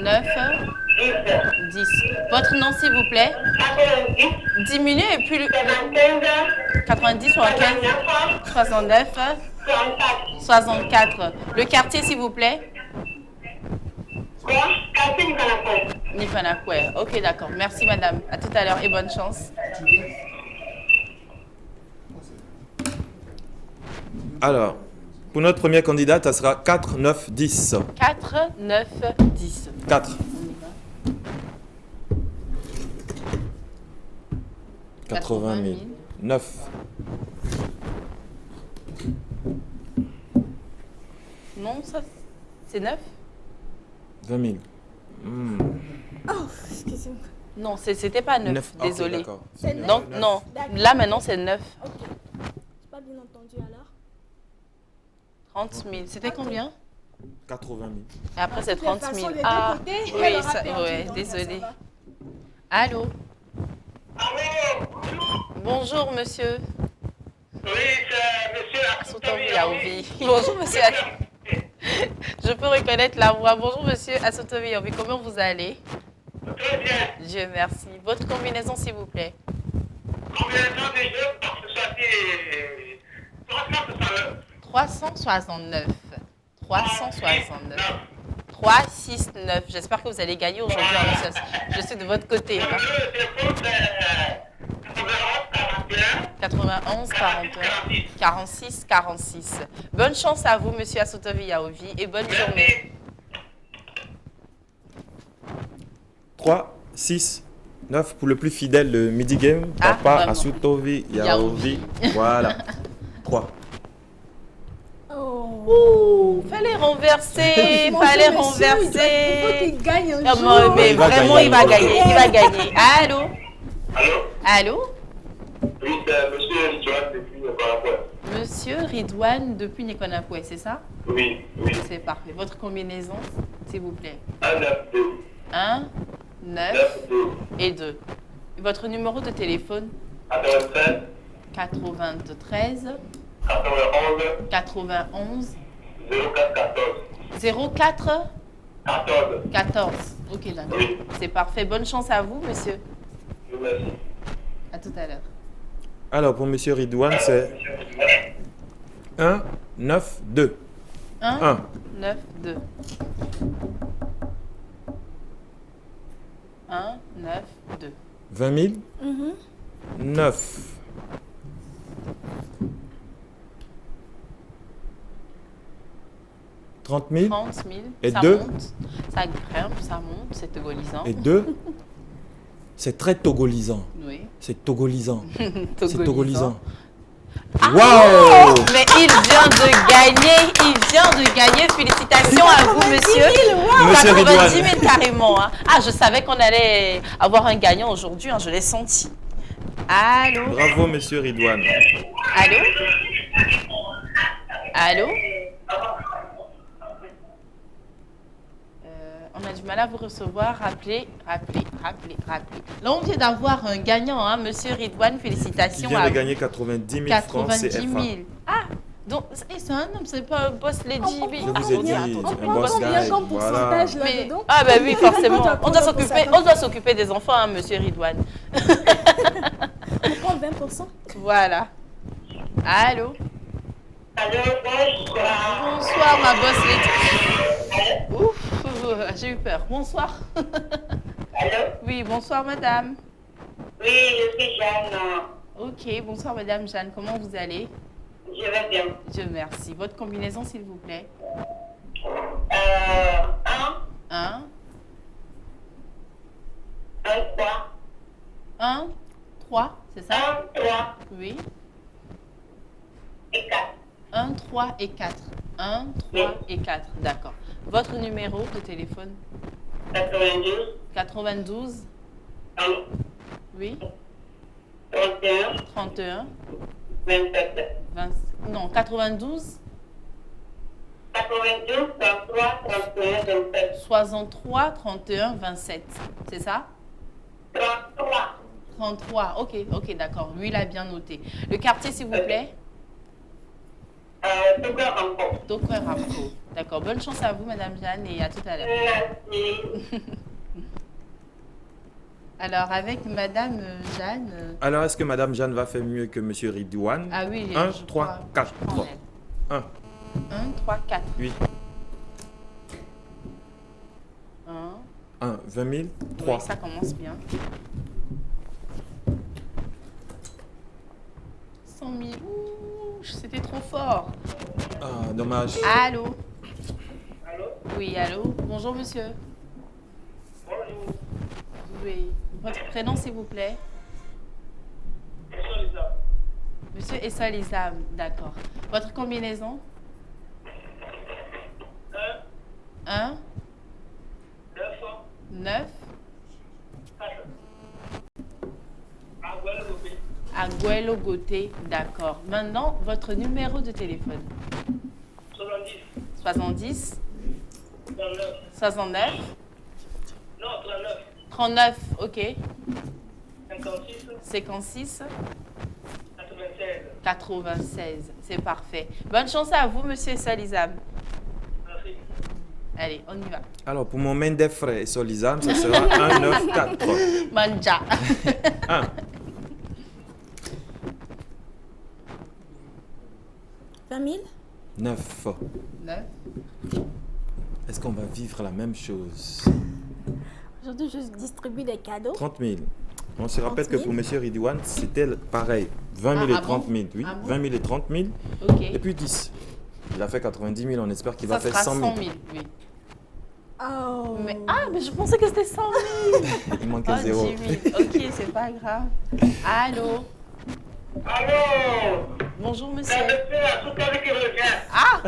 9, 10. Votre nom, s'il vous plaît? 10 et puis le 90, 75, 69, 64. Le quartier, s'il vous plaît? Quoi? Quartier Nifanakwe. Nifanakwe. Ok, d'accord. Merci, madame. À tout à l'heure et bonne chance. Alors, pour notre première candidate, ça sera 4, 9, 10. 4, 9, 10. 4. 80 000. 9. Non, ça, c'est 9? 20 000. Oh, excusez-moi. Non, c'était pas 9, okay, désolé. C'est 9. Donc, non, là maintenant c'est 9. Ok. J'ai pas bien entendu alors. 30 000. C'était combien? 80 000. Et après c'est 30 000. Façon, Ah, côtés, oui, ça, ouais, donc, désolé. ça Allô? Bonjour, monsieur. Oui, c'est monsieur Asotovi Yaovi. Bonjour, monsieur. Je peux reconnaître la voix. Bonjour, monsieur Asotovi Yaovi. Comment vous allez? Très bien. Dieu merci. Votre combinaison, s'il vous plaît. Combinaison de jeux pour que ce soit 369. 369. 369. J'espère que vous allez gagner aujourd'hui. Je suis de votre côté. 91, 41, 46, 46. Bonne chance à vous, monsieur Asotovi Yaovi, et bonne journée. 3, 6, 9 pour le plus fidèle de Midi Game. Papa Asotovi Yaovi. Voilà. 3. Ouh, fallait renverser, fallait renverser. Il faut qu'il gagne un jour. Non, mais vraiment, il va gagner, il va gagner. Allô? Allô? Oui, c'est monsieur Ridouane depuis Nikonakwe. Monsieur Ridouane depuis Nikonakwe, c'est ça? Oui, oui. C'est parfait. Votre combinaison, s'il vous plaît? 1, 9, 2. 1, 9 et 2. Votre numéro de téléphone? 93. 93. 91. 04 14. 04 14. 14. Ok, d'accord. C'est parfait. Bonne chance à vous, monsieur. Merci. À tout à l'heure. Alors, pour Monsieur Ridouane, c'est 1, 9, 2. 1, 9, 2. 1, 9, 2. 20 000 9. 30 000 30 000. Et ça 2 monte. Ça grimpe, ça monte, c'est togolisant. Et 2 c'est très togolisant. Oui. C'est togolisant. Togolisant. C'est togolisant. Ah, Waouh! Mais il vient de gagner, il vient de gagner. Félicitations à vous, monsieur. Monsieur 90 000 Ridouane. carrément. Hein. Ah, je savais qu'on allait avoir un gagnant aujourd'hui, hein, je l'ai senti. Allô? Bravo, Monsieur Ridouane. Allô? Allô? On a du mal à vous recevoir. Rappelez. Là, on vient d'avoir un gagnant, hein, Monsieur Ridouane. Félicitations Il vient à de vous. gagner 90 000 francs 90 CFA. 000. Ah, donc c'est un homme, c'est pas un boss lady. Je vous ai dit, un boss combien guy. comme Voilà. pourcentage Mais, là-dedans? ah bah oui, forcément. On doit prendre On doit s'occuper des enfants, hein, Monsieur Ridouane. On prend 20%. Voilà. Allô? Allô, bonsoir. Bonsoir, ma boss lady. Ouf, j'ai eu peur. Bonsoir. Allô? Oui, bonsoir, madame. Oui, je suis Jeanne. Ok, bonsoir, madame Jeanne. Comment vous allez? Je vais bien. Dieu merci. Votre combinaison, s'il vous plaît. 1. 3. 1, 3, c'est ça? 1, 3. Oui. Et 4. 1, 3 et 4. 1, 3 et 4. D'accord. Votre numéro de téléphone? 92. 92. 1. Oui. 31. 31. 27. 20, non, 92. 92, 33, 31, 27. 63, 31, 27. C'est ça? 33. 33. Ok, d'accord. Lui, il a bien noté. Le quartier, s'il vous plaît? Tokoramco. D'accord. Bonne chance à vous, madame Jeanne, et à tout à l'heure. Merci. Alors, avec madame Jeanne... Alors, est-ce que Madame Jeanne va faire mieux que Monsieur Ridouane? Ah oui, 1, je 3, crois. 4. Je prends 1. 1, 3, 4. Oui. 1. 1, 20 000, 3. Oui, ça commence bien. 100 000. Ouh, c'était trop fort. Ah, dommage. Allô? Allô? Oui, allô? Bonjour, monsieur. Bonjour. Oui. Votre prénom, s'il vous plaît? Monsieur Essa Lizam, d'accord. Votre combinaison? 1. 9. Aguelo Goté, d'accord. Maintenant, votre numéro de téléphone? 70. 69. Non, 39. 39, ok. 56. 56. 96. 96, c'est parfait. Bonne chance à vous, monsieur Salizam. Merci. Allez, on y va. Alors, pour mon main des frères et Solizam, ça sera 1, 9, 4. Manja. 1. 20 000? 9. 9. Est-ce qu'on va vivre la même chose? Aujourd'hui, je distribue des cadeaux. 30 000. On se rappelle 30 que 000. pour M. Ridouane, c'était pareil. 20 000 et 30 000. Oui, Ah bon? 20 000 et 30 000. Ok. Et puis 10. Il a fait 90 000. On espère qu'il va Ça faire sera 100 000. 100 000, oui. Oh. Mais je pensais que c'était 100 000. Il manquait 0. 10 000. Ok, c'est pas grave. Allô? Allô? Bonjour, monsieur. C'est monsieur Assoutavi qui revient. Ah!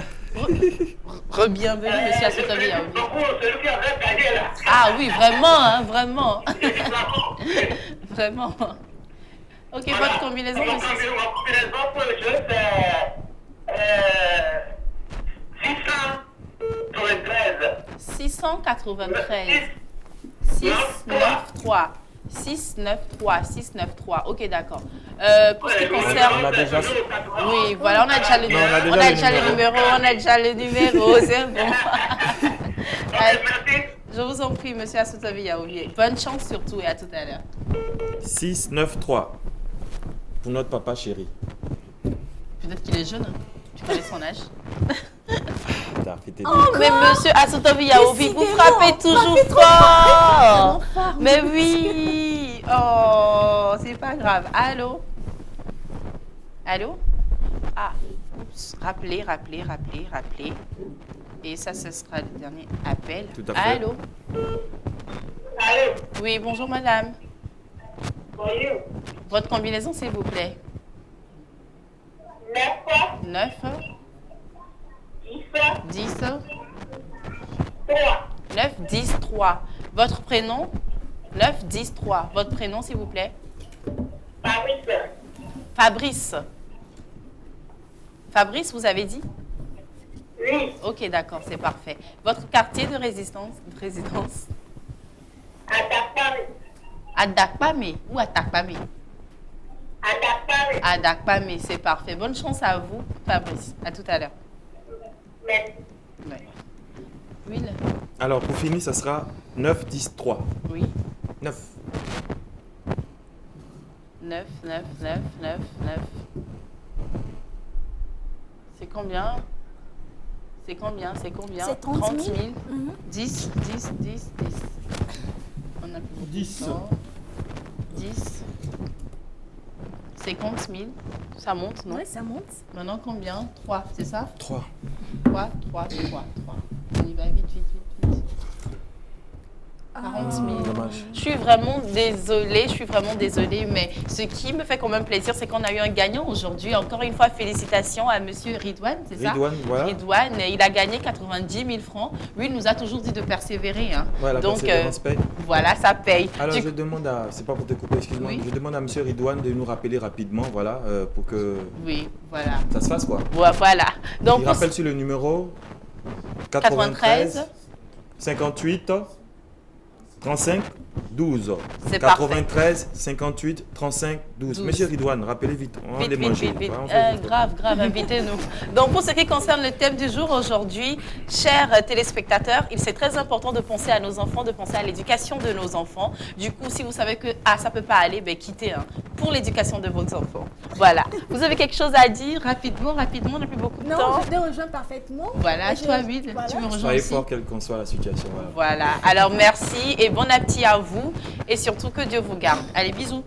Re-bienvenue, monsieur Assoutavi. Celui qui avait gagné là. Ah oui, vraiment, hein, vraiment. Vraiment. Ok, votre combinaison, monsieur. Ma combinaison pour le jeu, c'est 693. 693. 693. 693. Ok, d'accord. Pour ce qui concerne... On a déjà... Oui, voilà, on a déjà le Non, numéro. On a déjà le numéro. On a déjà le numéro. C'est bon. Je vous en prie, monsieur Assoutavi Yaouvier. Bonne chance surtout et à tout à l'heure. 6, 9, 3. Pour notre papa chéri. Peut-être qu'il est jeune, hein. Tu connais son âge. Oh, mais monsieur Asotovi Yaovi, vous frappez toujours fort. Mais oui. Oh, c'est pas grave. Allô? Allô? Ah, oups. Rappelez. Et ça, ce sera le dernier appel. Tout à fait. Allô? Allô? Oui, bonjour madame. Bonjour. Votre combinaison, s'il vous plaît. 9. 10. 3. 9, 10, 3. Votre prénom? 9, 10, 3. Votre prénom, s'il vous plaît? Fabrice. Fabrice, vous avez dit? Oui. Ok, d'accord, c'est parfait. Votre quartier de résidence? Adakpame ou Atakpame? Adakpame, c'est parfait. Bonne chance à vous, Fabrice. À tout à l'heure. Merci. Ouais. Will? Alors, pour finir, ça sera 9, 10, 3. Oui. 9. 9. C'est combien? C'est 30 000. 10. On a 10. 10. 50 000. Ça monte, non? Oui, ça monte. Maintenant, combien? 3, c'est ça? 3. 3. On y va vite. 40 000. Dommage. Je suis vraiment désolée, mais ce qui me fait quand même plaisir, c'est qu'on a eu un gagnant aujourd'hui. Encore une fois, félicitations à monsieur Ridouane, c'est ça? Ridouane, voilà. Ridouane, il a gagné 90 000 francs. Lui, il nous a toujours dit de persévérer. Hein. Voilà, donc, paye. voilà, ça paye. Alors, je demande à, c'est pas pour te couper, excuse-moi, Oui. je demande à monsieur Ridouane de nous rappeler rapidement, voilà, pour que Oui, voilà. ça se fasse, quoi. Voilà. Donc, il rappelle sur le numéro 93 58 35 12. C'est 93 58 35 12. Monsieur Ridouane, rappelez vite. On va les manger. Vite. Voilà, on fait vite. Grave, invitez-nous. Donc, pour ce qui concerne le thème du jour aujourd'hui, chers téléspectateurs, c'est très important de penser à nos enfants, de penser à l'éducation de nos enfants. Du coup, si vous savez que ça ne peut pas aller, ben, quittez pour l'éducation de vos enfants. Voilà. Vous avez quelque chose à dire rapidement, on n'a plus beaucoup de temps. Non, je te rejoins parfaitement. Voilà, toi, Will, tu me rejoins Soyez aussi. fort, quelle qu'en soit la situation. Voilà. Alors, merci et bon appétit à vous. Et surtout, que Dieu vous garde. Allez, bisous.